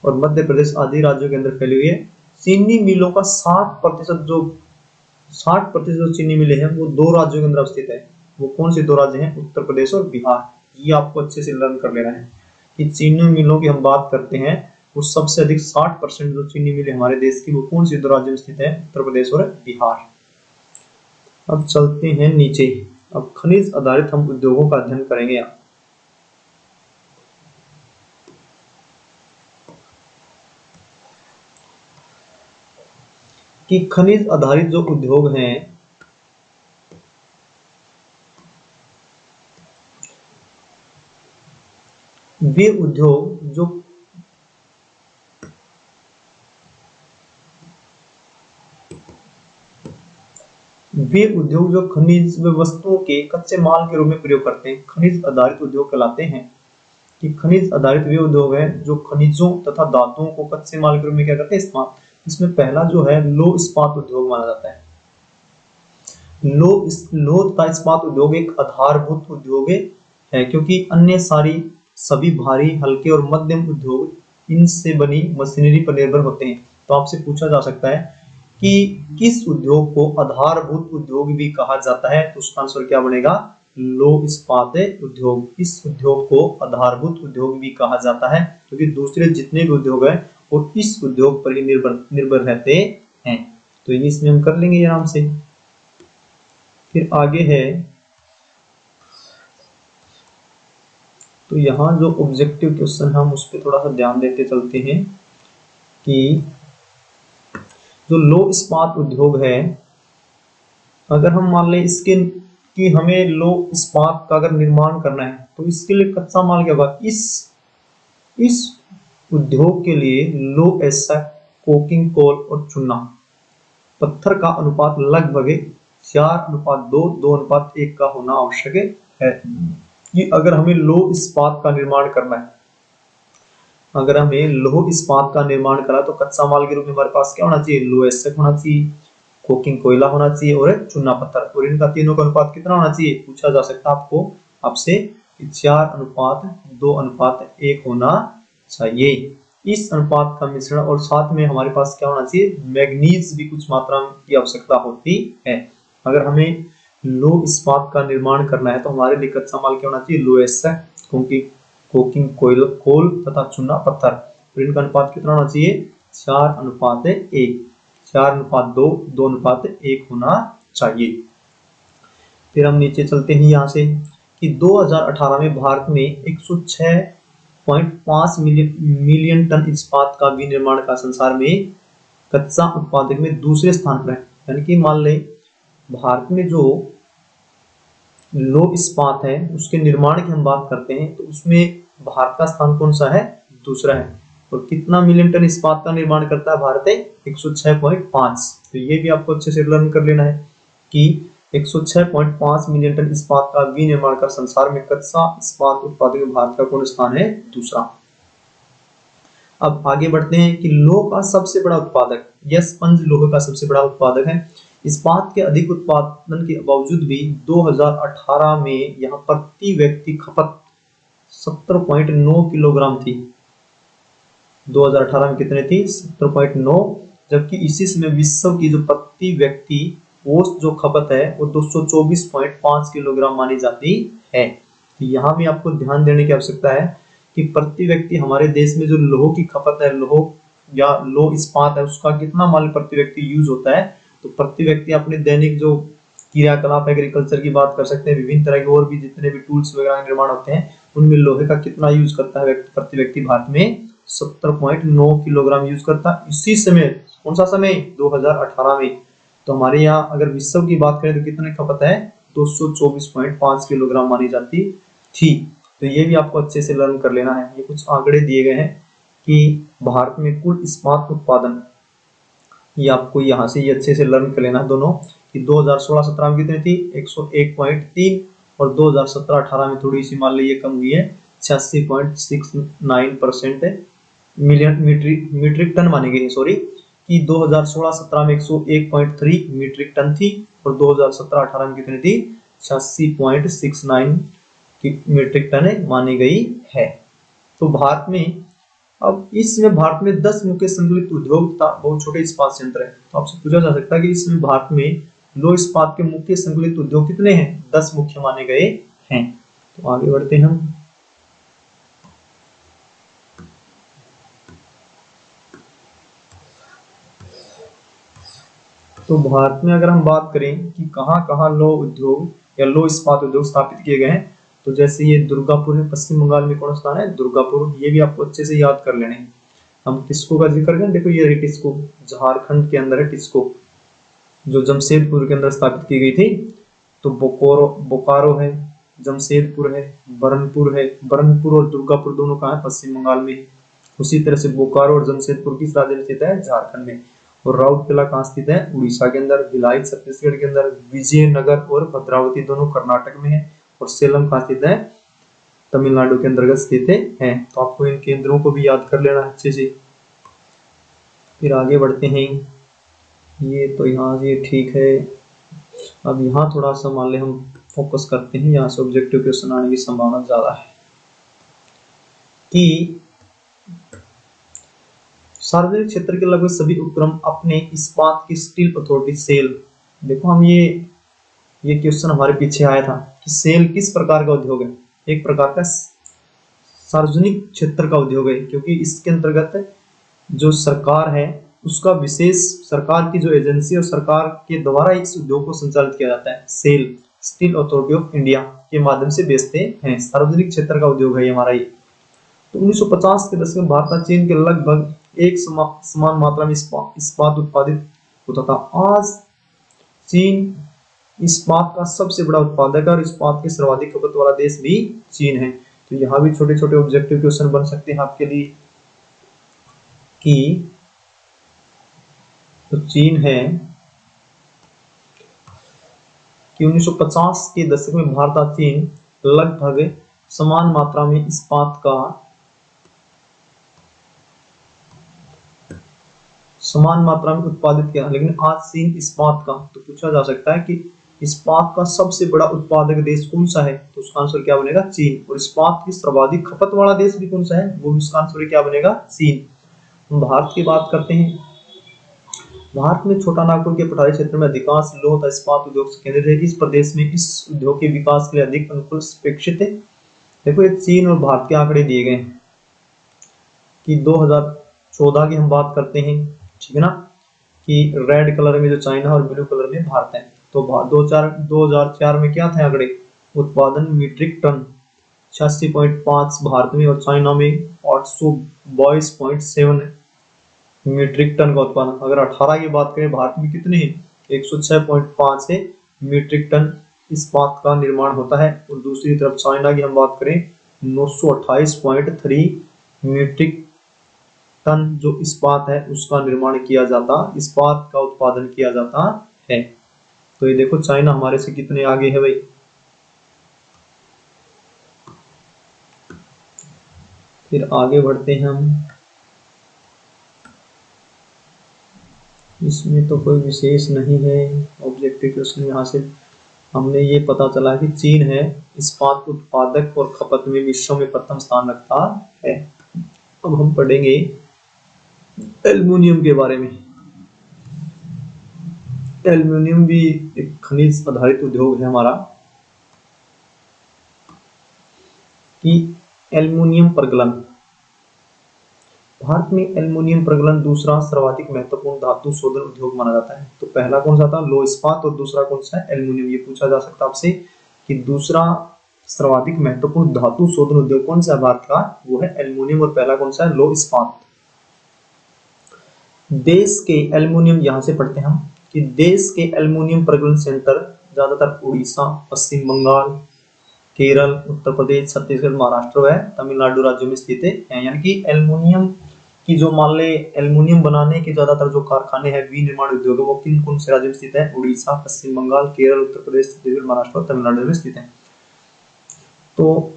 और मध्य प्रदेश आदि राज्यों के अंदर फैली हुई है। चीनी मिलों का 60% चीनी मिलें हैं वो 2 राज्यों के अंदर अवस्थित है। वो कौन से 2 राज्य हैं? उत्तर प्रदेश और बिहार। ये आपको अच्छे से लर्न कर लेना है कि चीनी मिलों की हम बात करते हैं वो सबसे अधिक 60% जो चीनी मिलें हमारे देश की वो कौन से 2 राज्यों में स्थित है? उत्तर प्रदेश और बिहार। अब चलते हैं नीचे। अब खनिज आधारित हम उद्योगों का अध्ययन करेंगे। यहाँ कि खनिज आधारित जो उद्योग हैं वे उद्योग जो खनिज व वस्तुओं के कच्चे माल के रूप में प्रयोग करते हैं खनिज आधारित उद्योग कहलाते हैं। कि खनिज आधारित वे उद्योग है जो खनिजों तथा धातुओं को कच्चे माल के रूप में क्या करते हैं? इस्तेमाल। इसमें पहला जो है लौह इस्पात उद्योग माना जाता है। लौह तथा इस्पात उद्योग एक आधारभूत उद्योग है क्योंकि अन्य सभी भारी, हल्के और मध्यम उद्योग इनसे बनी मशीनरी पर निर्भर होते हैं। तो आपसे पूछा जा सकता है कि किस उद्योग को आधारभूत उद्योग भी कहा जाता है? तो उसका आंसर क्या बनेगा? लौह इस्पात उद्योग। इस उद्योग को आधारभूत उद्योग भी कहा जाता है क्योंकि दूसरे जितने भी उद्योग है वो इस उद्योग पर ही निर्भर रहते हैं। तो ये इसमें हम कर लेंगे आराम से। फिर आगे है तो यहाँ जो ऑब्जेक्टिव क्वेश्चन है हम उस पर थोड़ा सा ध्यान देते चलते हैं कि जो लौह इस्पात उद्योग है अगर हम मान लें इसके कि हमें लौह इस्पात का अगर निर्माण करना है तो इसके लिए कच्चा माल क्या होगा? इस उद्योग के लिए लौह एसिड, कोकिंग कोल और चूना पत्थर का अनुपात लगभग 4:2, 2:1 का होना आवश्यक है। कि अगर हमें लौह इस्पात का निर्माण करना है, अगर हमें लौह इस्पात का निर्माण करा तो कच्चा माल के रूप में हमारे पास क्या होना चाहिए? लौह एसिड होना चाहिए, कोकिंग कोयला होना चाहिए और चूना पत्थर। और इनका तीनों का अनुपात कितना होना चाहिए, पूछा जा सकता है आपको आपसे 4:2:1 होना चाहिए। इस अनुपात का मिश्रण और साथ में हमारे पास क्या होना चाहिए, मैग्नीज भी कुछ मात्रा की आवश्यकता होती है। अगर हमें लोह इस्पात का निर्माण करना है तो हमारे लिए कच्चा माल क्या होना चाहिए, लोहेस्य, क्योंकि कोकिंग कोल तथा चूना पत्थर। और इनका अनुपात कितना होना चाहिए, 4:1, 4:2, 2:1 होना चाहिए। फिर हम नीचे चलते हैं यहाँ से कि 2018 में भारत में 106.5 मिलियन टन इस्पात का विनिर्माण का संसार में कच्चा उत्पादक में दूसरे स्थान पर है। यानी कि मान ले भारत में जो लोह इस्पात है उसके निर्माण की हम बात करते हैं तो उसमें भारत का स्थान कौन सा है, दूसरा है। और कितना मिलियन टन इस्पात का निर्माण करता है भारत है, 106.5। तो ये भी आपको अच्छे से लर्न कर लेना है कि 106.5 मिलियन टन इस्पात का विनिर्माण कर संसार में कच्चा इस्पात उत्पादन में भारत का कौन स्थान है, दूसरा। अब आगे बढ़ते हैं कि लोह का सबसे बड़ा उत्पादक, यह स्पंज लोह का सबसे बड़ा उत्पादक है। इस्पात के अधिक उत्पादन के बावजूद भी 2018 में यहाँ प्रति व्यक्ति खपत 70.9 किलोग्राम थी। 2018 में कितने थी, 70.9, जबकि इसी समय विश्व की जो प्रति व्यक्ति औसत जो खपत है वो 224.5 किलोग्राम मानी जाती है। तो यहाँ भी आपको ध्यान देने की आवश्यकता है कि प्रति व्यक्ति हमारे देश में जो लोह की खपत है, लोह या लोह इस्पात है, उसका कितना माल प्रति व्यक्ति यूज होता है। तो प्रति व्यक्ति अपने दैनिक जो क्रियाकलाप एग्रीकल्चर की बात कर सकते हैं, विभिन्न तरह के और भी जितने भी टूल्स वगैरह निर्माण होते हैं उनमें लोहे का कितना यूज करता है प्रति व्यक्ति, भारत में 70.9 किलोग्राम यूज करता है। इसी समय, कौन सा समय, 2018 में। तो हमारे यहाँ अगर विश्व की बात करें तो कितने खपत है, 224.5 किलोग्राम मानी जाती थी। तो ये भी आपको अच्छे से लर्न कर लेना है। ये कुछ आंकड़े दिए गए हैं कि भारत में कुल इस्पात उत्पादन, ये आपको यहाँ से ये अच्छे से लर्न कर लेना है दोनों, कि 2016-17 में कितनी थी, 101.3, और 2017-18 में थोड़ी सी मान लीजिए कम हुई है, 86.69% मिलियन मीट्रिक टन मानी गई, सॉरी, कि 2016-17 में 101.3 मीट्रिक टन थी और 2017-18 में कितनी थी, 86.69 मीट्रिक टन मानी गई है। तो भारत में अब इसमें भारत में 10 मुख्य संकलित उद्योग तथा बहुत छोटे इस्पात संयंत्र है। तो आपसे पूछा जा सकता है कि इसमें भारत में लोह इस्पात के मुख्य संकलित उद्योग कितने हैं, 10 मुख्य माने गए हैं। तो आगे बढ़ते हैं हम। तो भारत में अगर हम बात करें कि कहाँ कहाँ लोह उद्योग या लोह इस्पात उद्योग स्थापित किए गए हैं, तो जैसे ये दुर्गापुर है, पश्चिम बंगाल में कौन स्थान है, दुर्गापुर। ये भी आपको अच्छे से याद कर लेने हैं। हम टिस्को का जिक्र करें, देखो ये टिस्को झारखंड के अंदर है, टिस्को जो जमशेदपुर के अंदर स्थापित की गई थी। तो बोकारो है, जमशेदपुर है, बरनपुर है। बरनपुर और दुर्गापुर दोनों कहाँ है, पश्चिम बंगाल में। उसी तरह से बोकारो और जमशेदपुर किस राज्य में स्थित है, झारखंड में। और राउरकेला कहाँ स्थित है, उड़ीसा के अंदर। भिलाई छत्तीसगढ़ के अंदर। विजयनगर और भद्रावती दोनों कर्नाटक में है। और सेलम कहाँ स्थित है, तमिलनाडु के अंतर्गत स्थित है। तो आपको इन केंद्रों को भी याद कर लेना अच्छे से। फिर आगे बढ़ते हैं। ये तो यहाँ से ठीक है। अब यहाँ थोड़ा सा मान ले हम फोकस करते हैं, यहाँ से ऑब्जेक्टिव क्वेश्चन आने की संभावना ज्यादा है कि सार्वजनिक क्षेत्र के लगभग सभी उपक्रम अपने इस्पात की स्टील अथॉरिटी सेल। देखो हम ये क्वेश्चन हमारे पीछे आया था कि सेल किस प्रकार का उद्योग है, एक प्रकार का सार्वजनिक क्षेत्र का उद्योग है, क्योंकि इसके अंतर्गत जो सरकार है उसका विशेष, सरकार की जो एजेंसी और सरकार के द्वारा इस उद्योग को संचालित किया जाता है। SAIL, steel authority of India के माध्यम से बेचते हैं। सार्वजनिक क्षेत्र का उद्योग है हमारा ये। तो 1950 के दशक में भारत और चीन के लगभग एक समान मात्रा में इस्पात उत्पादित होता था। आज चीन इस्पात का सबसे बड़ा उत्पादक है और इस्पात के सर्वाधिक खपत वाला देश भी चीन है। तो यहाँ भी छोटे छोटे ऑब्जेक्टिव क्वेश्चन बन सकते हैं आपके लिए कि तो चीन है कि 1950 के दशक में भारत और चीन लगभग समान मात्रा में इस्पात का समान मात्रा में उत्पादित किया, लेकिन आज चीन इस्पात का, तो पूछा जा सकता है कि इस्पात का सबसे बड़ा उत्पादक देश कौन सा है, तो उसका आंसर क्या बनेगा, चीन। और इस्पात की सर्वाधिक खपत वाला देश भी कौन सा है, वो उसका आंसर क्या बनेगा, चीन। भारत की बात करते हैं। भारत में छोटा नागपुर के पठारी क्षेत्र में अधिकांश लौह तथा इस्पात उद्योग केंद्रित है। इस प्रदेश में इस उद्योग के विकास के लिए अधिक अनुकूल अपेक्षित है। देखो, ये चीन और भारत के आंकड़े दिए गए हैं कि 2014 की हम बात करते हैं, ठीक है ना, कि रेड कलर में जो चाइना और ब्लू कलर में भारत है। तो 2004 में क्या थे आंकड़े, उत्पादन मीट्रिक टन 86.5 भारत में और चाइना में 822.7 मीट्रिक टन का उत्पादन। अगर 18 की बात करें, भारत में कितने हैं, 106.5 है मीट्रिक टन इस्पात का निर्माण होता है। और दूसरी तरफ चाइना की हम बात करें, 928.3 मीट्रिक टन जो इस्पात है उसका निर्माण किया जाता, इस्पात का उत्पादन किया जाता है। तो ये देखो, चाइना हमारे से कितने आगे है भाई। फिर आगे बढ़ते हैं हम। इसमें तो कोई विशेष नहीं है ऑब्जेक्टिव क्वेश्चन। यहाँ से हमने ये पता चला कि चीन है इस्पात उत्पादक और खपत में विश्व में प्रथम स्थान रखता है। अब हम पढ़ेंगे एल्युमिनियम के बारे में। एल्युमिनियम भी एक खनिज आधारित उद्योग है हमारा। कि एल्युमिनियम प्रगलन, भारत में एल्युमिनियम प्रगलन दूसरा सर्वाधिक महत्वपूर्ण धातु शोधन उद्योग माना जाता है। तो पहला कौन सा था, लौह इस्पात, और दूसरा कौन सा है, एल्युमिनियम। ये पूछा जा सकता है आपसे कि दूसरा सर्वाधिक महत्वपूर्ण धातु शोधन उद्योग कौन सा है भारत का, वो है एल्युमिनियम, और पहला कौन सा है, लौह इस्पात। देश के एल्युमिनियम, यहां से पढ़ते हैं हम कि देश के एल्युमिनियम प्रगलन सेंटर ज्यादातर उड़ीसा, पश्चिम बंगाल, केरल, उत्तर प्रदेश, छत्तीसगढ़, महाराष्ट्र व तमिलनाडु राज्यों में स्थित है। यानी कि एल्युमिनियम की जो, मान ले एल्युमिनियम बनाने के ज्यादातर जो कारखाने हैं, विनिर्माण उद्योग, वो किन कौन से राज्यों में स्थित है, उड़ीसा, पश्चिम बंगाल, केरल, उत्तर प्रदेश, छत्तीसगढ़, महाराष्ट्र और तमिलनाडु में स्थित है। तो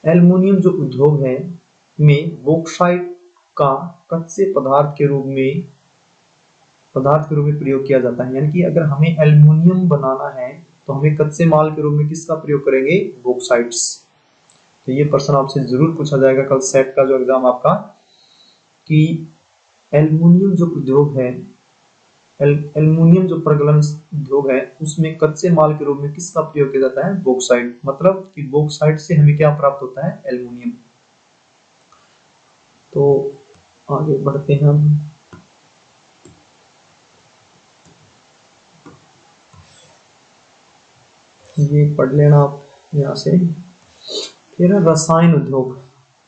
एल्युमिनियम जो उद्योग है में बॉक्साइट का कच्चे पदार्थ के रूप में प्रयोग किया जाता है। यानी कि अगर हमें एल्युमिनियम बनाना है तो हमें कच्चे माल के रूप में किसका प्रयोग करेंगे, बॉक्साइट्स। तो ये प्रश्न आपसे जरूर पूछा जाएगा कल सेट का जो एग्जाम आपका, कि एल्युमिनियम जो उद्योग है, एल्युमिनियम जो प्रगलन उद्योग है, उसमें कच्चे माल के रूप में किसका प्रयोग किया जाता है, बॉक्साइट। मतलब कि बॉक्साइट से हमें क्या प्राप्त होता है, एल्युमिनियम। तो आगे बढ़ते हैं हम। ये पढ़ लेना आप यहाँ से। फिर रसायन उद्योग,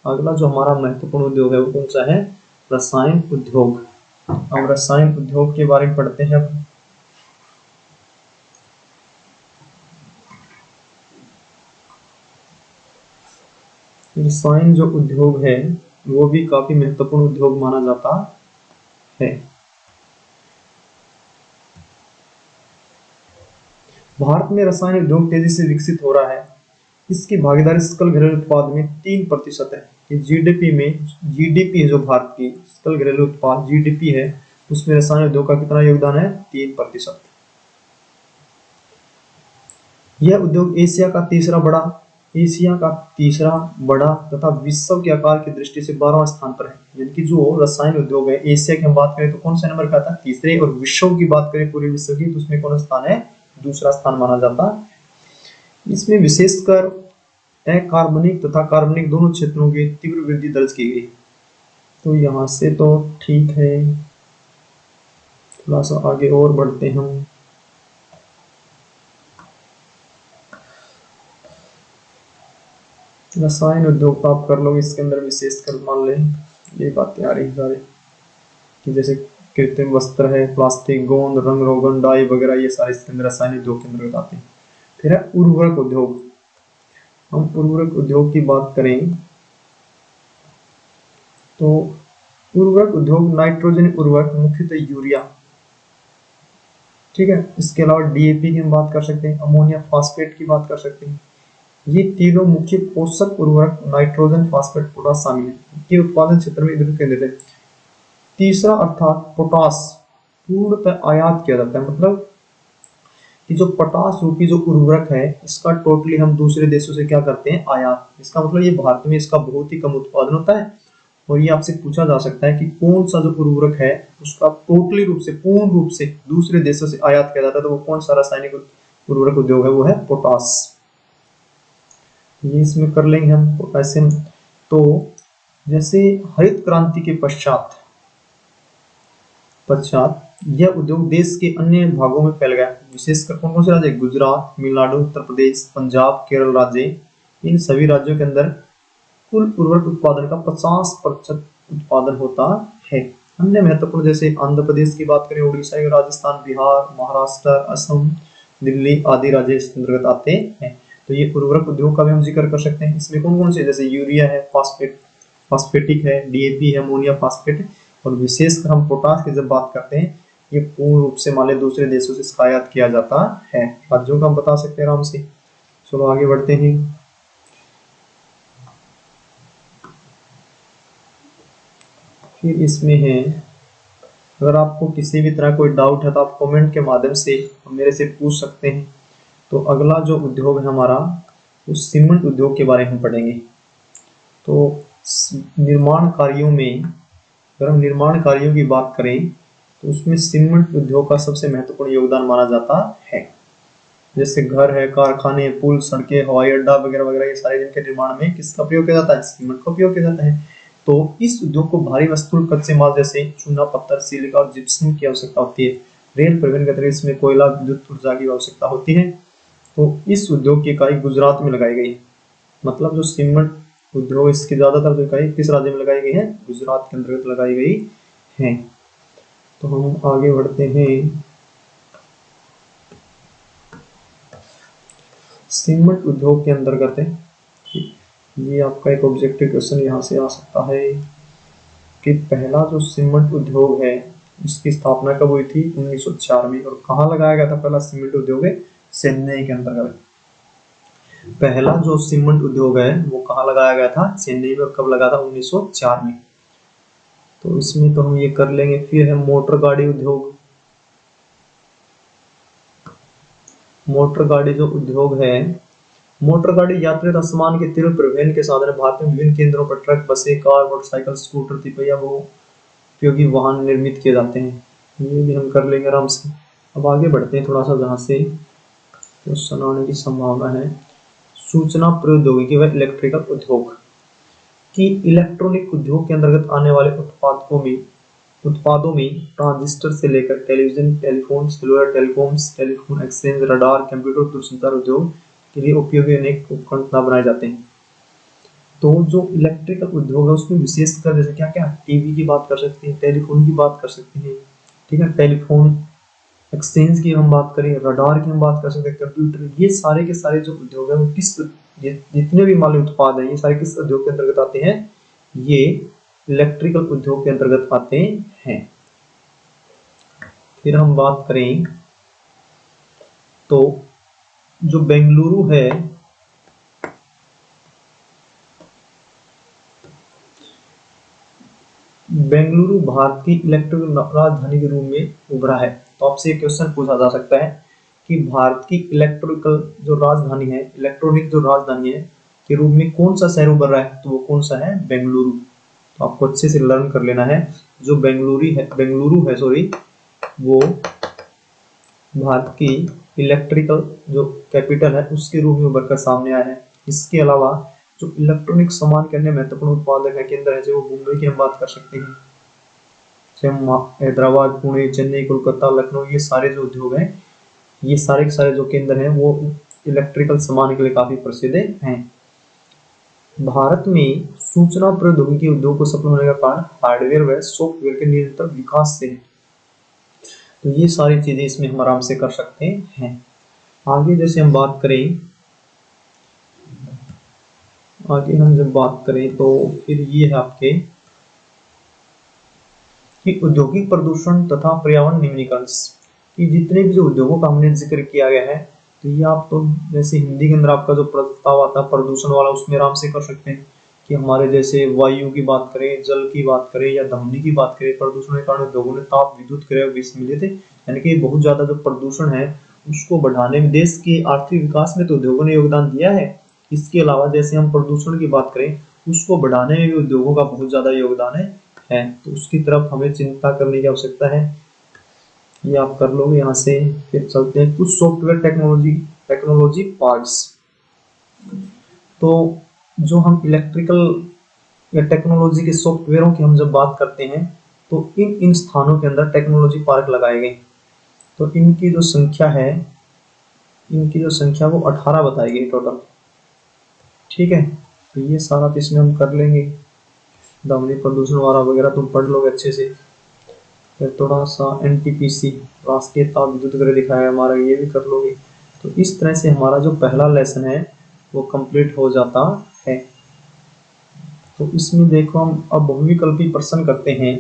अगला जो हमारा महत्वपूर्ण उद्योग है वो कौन सा है, रसायन उद्योग। हम रसायन उद्योग के बारे में पढ़ते हैं। रसायन जो उद्योग है वो भी काफी महत्वपूर्ण उद्योग माना जाता है। भारत में रसायन उद्योग तेजी से विकसित हो रहा है। इसकी भागीदारी सकल घरेलू उत्पाद में 3% है। कि जीडीपी जो भारत की सकल घरेलू उत्पाद जीडीपी है, उसमें रसायन उद्योग का कितना योगदान है, 3%। यह उद्योग एशिया का तीसरा बड़ा तथा विश्व के आकार की दृष्टि से 12वां स्थान पर है। यानी कि जो रसायन उद्योग है, एशिया की हम बात करें तो कौन सा नंबर का था, तीसरे, और विश्व की बात करें पूरे विश्व की, तो उसमें कौन सा स्थान है, दूसरा स्थान माना जाता। इसमें विशेषकर अकार्बनिक तथा कार्बनिक दोनों क्षेत्रों की तीव्र वृद्धि दर्ज की गई। तो यहाँ से तो ठीक है, थोड़ा सा आगे और बढ़ते हैं हम। रसायन उद्योग तो आप कर लोगे, इसके अंदर विशेषकर मान लें ये बातें आ रही सारे कि जैसे कृत्रिम वस्त्र है, प्लास्टिक, गोंद, रंग रोगन, डाई वगैरह, ये सारे इसके अंदर रसायन उद्योग के अंदर आते हैं। फिर है उर्वरक उद्योग। हम उर्वरक उद्योग की बात करें तो उर्वरक उद्योग नाइट्रोजन उर्वरक, मुख्यतः यूरिया, ठीक है, इसके अलावा डीएपी की हम बात कर सकते हैं, अमोनिया फास्फेट की बात कर सकते हैं। ये तीनों मुख्य पोषक उर्वरक नाइट्रोजन, फास्फेट, पोटाश शामिल है। के उत्पादन क्षेत्र में इधर केंद्रित है। तीसरा अर्थात पोटास पूर्णतः आयात किया जाता है। मतलब कि जो पोटास रूपी जो उर्वरक है इसका टोटली हम दूसरे देशों से क्या करते हैं, आयात। इसका मतलब ये भारत में इसका बहुत ही कम उत्पादन होता है। और ये आपसे पूछा जा सकता है कि कौन सा जो उर्वरक है उसका टोटली रूप से पूर्ण रूप से दूसरे देशों से आयात किया जाता है, तो वो कौन सा रासायनिक उर्वरक उद्योग है, वो है पोटास। ये इसमें कर लेंगे हम पोटेशियम। तो जैसे हरित क्रांति के पश्चात यह उद्योग देश के अन्य भागों में फैल गया। विशेषकर कौन कौन से राज्य, गुजरात, तमिलनाडु, उत्तर प्रदेश, पंजाब, केरल राज्य, इन सभी राज्यों के अंदर कुल उर्वरक उत्पादन का 50% उत्पादन होता है। अन्य महत्वपूर्ण जैसे आंध्र प्रदेश की बात करें, उड़ीसा, राजस्थान, बिहार, महाराष्ट्र, असम, दिल्ली आदि राज्य इस अंतर्गत आते हैं। तो ये उर्वरक उद्योग का भी हम जिक्र कर सकते हैं। इसमें कौन कौन से, जैसे यूरिया है, फास्फेटिक है, डीएपी है, अमोनिया फास्फेट है। और विशेषकर हम पोटास की जब बात करते हैं, ये पूर्ण रूप से मान दूसरे देशों से आयात किया जाता है। राज्यों का हम बता सकते हैं आराम से। चलो आगे बढ़ते हैं। फिर इसमें है, अगर आपको किसी भी तरह कोई डाउट है तो आप कमेंट के माध्यम से मेरे से पूछ सकते हैं। तो अगला जो उद्योग है हमारा, उस सीमेंट उद्योग के बारे में हम पढ़ेंगे। तो निर्माण कार्यों में, अगर हम निर्माण कार्यों की बात करें तो उसमें सीमेंट उद्योग का सबसे महत्वपूर्ण योगदान माना जाता है। जैसे घर है, कारखाने, पुल, सड़कें, हवाई अड्डा वगैरह वगैरह, ये सारे जिनके निर्माण में किसका प्रयोग किया जाता है, सीमेंट का उपयोग किया जाता है। तो इस उद्योग को भारी वस्तु कच्चे माल जैसे चूना, पत्थर, सिलिका और जिप्सम की आवश्यकता होती है। रेल परिवहन के तहत इसमें कोयला, विद्युत ऊर्जा की आवश्यकता होती है। तो इस उद्योग की इकाई गुजरात में लगाई गई। मतलब जो सीमेंट उद्योग, इसकी ज्यादातर जो इकाई किस राज्य में लगाई गई है, गुजरात के अंतर्गत लगाई गई है। तो हम आगे बढ़ते हैं। सीमेंट उद्योग के अंतर्गत है, ये आपका एक ऑब्जेक्टिव क्वेश्चन यहाँ से आ सकता है कि पहला जो सीमेंट उद्योग है इसकी स्थापना कब हुई थी, 1904 में। और कहाँ लगाया गया था पहला सीमेंट उद्योग है, चेन्नई के अंतर्गत। पहला जो सीमेंट उद्योग है वो कहाँ लगाया गया था, चेन्नई में। और कब लगा था, 1904 में। तो इसमें तो हम ये कर लेंगे। फिर है मोटर गाड़ी उद्योग। मोटर गाड़ी जो उद्योग है, मोटर गाड़ी यात्री तथा सामान के तीव्र परिवहन के साधन। भारत में विभिन्न केंद्रों पर ट्रक, बसें, कार, मोटरसाइकिल, स्कूटर, तिपहिया उपयोगी वाहन निर्मित किए जाते हैं। ये भी हम कर लेंगे आराम से। अब आगे बढ़ते हैं थोड़ा सा, जहाँ से क्वेश्चन आने की संभावना है। सूचना प्रौद्योगिकी व इलेक्ट्रिकल उद्योग की इलेक्ट्रॉनिक उद्योग के अंतर्गत आने वाले उत्पादों में ट्रांजिस्टर से लेकर television, telephone, cellular, telecoms, telephone exchange, radar, computer, दूरसंचार उद्योग के लिए उपयोगी अनेक उपकरण बनाए जाते हैं। तो जो इलेक्ट्रिकल उद्योग है उसमें विशेषकर जैसे क्या क्या, टीवी की बात कर सकते हैं, टेलीफोन की बात कर सकते हैं, ठीक है, टेलीफोन एक्सचेंज की हम बात करें, रडार की हम बात कर सकते हैं, कंप्यूटर, ये सारे के सारे जो उद्योग है वो किस, जितने भी माल उत्पाद है ये सारे किस उद्योग के अंतर्गत आते हैं, ये इलेक्ट्रिकल उद्योग के अंतर्गत आते हैं। फिर हम बात करें तो जो बेंगलुरु है, बेंगलुरु भारत की इलेक्ट्रिकल राजधानी के रूप में उभरा है। तो आपसे एक क्वेश्चन पूछा जा सकता है कि भारत की इलेक्ट्रिकल जो राजधानी है, इलेक्ट्रॉनिक जो राजधानी है के रूप में कौन सा शहर उभर रहा है, तो वो कौन सा है, बेंगलुरु। तो आपको अच्छे से लर्न कर लेना है। जो बेंगलुरु है सॉरी, वो भारत की इलेक्ट्रिकल जो कैपिटल है उसके रूप में उभर कर सामने आया है। इसके अलावा जो इलेक्ट्रॉनिक सामान के अन्य महत्वपूर्ण उत्पादक है केंद्र है, जो मुंबई की हम बात कर सकते हैं, हैदराबाद, पुणे, चेन्नई, कोलकाता, लखनऊ, ये सारे जो उद्योग हैं, ये सारे के सारे जो केंद्र हैं वो इलेक्ट्रिकल सामान के लिए काफी प्रसिद्ध हैं। भारत में सूचना प्रौद्योगिकी उद्योग को सफल होने का कारण हार्डवेयर व सॉफ्टवेयर के निरंतर विकास से है। तो ये सारी चीजें इसमें हम आराम से कर सकते हैं। आगे जैसे हम बात करें, आगे हम जब बात करें तो फिर ये है आपके कि औद्योगिक प्रदूषण तथा पर्यावरण निम्नीकरण की जितने भी जो उद्योगों का हमने जिक्र किया गया है, तो ये आप तो जैसे हिंदी के अंदर आपका जो प्रस्ताव आता है प्रदूषण वाला, उसमें आराम से कर सकते हैं कि हमारे जैसे वायु की बात करें, जल की बात करें या ध्वनि की बात करें, प्रदूषण के कारण उद्योगों ने ताप विद्युत क्रय विष मिले थे। यानी कि बहुत ज्यादा जो प्रदूषण है उसको बढ़ाने में, देश के आर्थिक विकास में तो उद्योगों ने योगदान दिया है। इसके अलावा जैसे हम प्रदूषण की बात करें, उसको बढ़ाने में भी उद्योगों का बहुत ज्यादा योगदान है। तो उसकी तरफ हमें चिंता करने की आवश्यकता है। ये आप कर लोगे यहाँ से। फिर चलते हैं कुछ सॉफ्टवेयर टेक्नोलॉजी पार्ट्स। तो जो हम इलेक्ट्रिकल या टेक्नोलॉजी के सॉफ्टवेयरों की हम जब बात करते हैं तो इन स्थानों के अंदर टेक्नोलॉजी पार्क लगाए गए। तो इनकी जो संख्या है, वो 18 बताई गई टोटल। ठीक है, तो ये सारा तो इसमें हम कर लेंगे। ध्वनि प्रदूषण वाला वगैरह तुम पढ़ लोगे अच्छे से। फिर थोड़ा सा एनटीपीसी, राष्ट्रीय ताप विद्युत ग्रह दिखाया हमारा, ये भी कर लोगे। तो इस तरह से हमारा जो पहला लेसन है वो कंप्लीट हो जाता है। तो इसमें देखो हम अब बहुविकल्पी प्रश्न करते हैं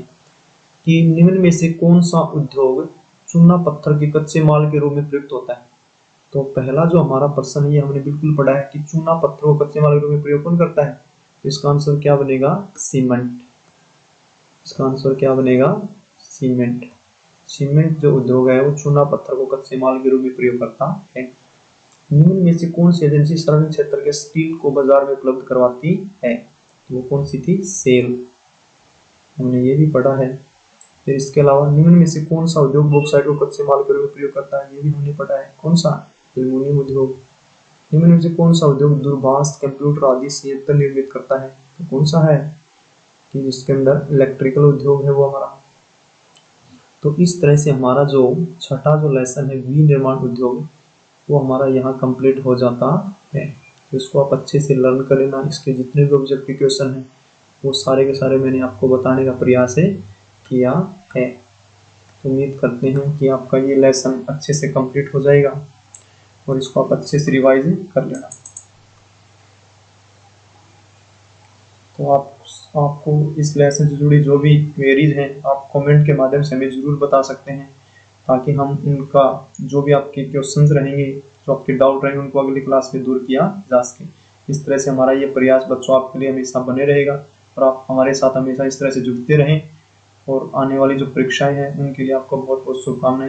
कि निम्न में से कौन सा उद्योग चूना पत्थर के कच्चे माल के रूप में प्रयुक्त होता है। तो पहला जो हमारा प्रश्न है ये हमने बिल्कुल पढ़ा है कि चूना पत्थर को कच्चे माल के रूप में प्रयोग कौन करता है। तो इसका आंसर क्या बनेगा, सीमेंट। इसका आंसर क्या बनेगा, सीमेंट। सीमेंट जो उद्योग है वो चूना पत्थर को कच्चे माल के रूप में प्रयोग करता है। निम्न में से कौन सी एजेंसी सार्वजनिक क्षेत्र के स्टील को बाजार में उपलब्ध करवाती है। तो वो कौन सी थी, सेल। हमने ये भी पढ़ा है। फिर इसके अलावा निम्न में से कौन सा उद्योग बॉक्साइट को कच्चे माल के रूप में प्रयोग करता है, ये भी हमने पढ़ा है। कौन सा, एल्युमिनियम उद्योग। निम्न में से कौन सा उद्योग दूरभाष, कंप्यूटर आदि संयंत्र निर्मित करता है। तो कौन सा है कि जिसके अंदर इलेक्ट्रिकल उद्योग है वो हमारा। तो इस तरह से हमारा जो छठा जो लेसन है विनिर्माण उद्योग, वो हमारा यहाँ कंप्लीट हो जाता है। तो इसको आप अच्छे से लर्न कर लेना। इसके जितने भी ऑब्जेक्टिव क्वेश्चन हैं वो सारे के सारे मैंने आपको बताने का प्रयास किया है। तो उम्मीद करते हैं कि आपका ये लेसन अच्छे से कंप्लीट हो जाएगा और इसको आप अच्छे से रिवाइज कर लेना। तो आपको इस लेसन से जुड़ी जो भी क्वेरीज हैं आप कमेंट के माध्यम से हमें जरूर बता सकते हैं, ताकि हम उनका जो भी आपके क्वेश्चंस रहेंगे, जो आपके डाउट रहेंगे, उनको अगली क्लास में दूर किया जा सके। इस तरह से हमारा ये प्रयास बच्चों आपके लिए हमेशा बने रहेगा और आप हमारे साथ हमेशा इस तरह से जुड़ते रहें। और आने वाली जो परीक्षाएं हैं उनके लिए आपको बहुत बहुत शुभकामनाएं।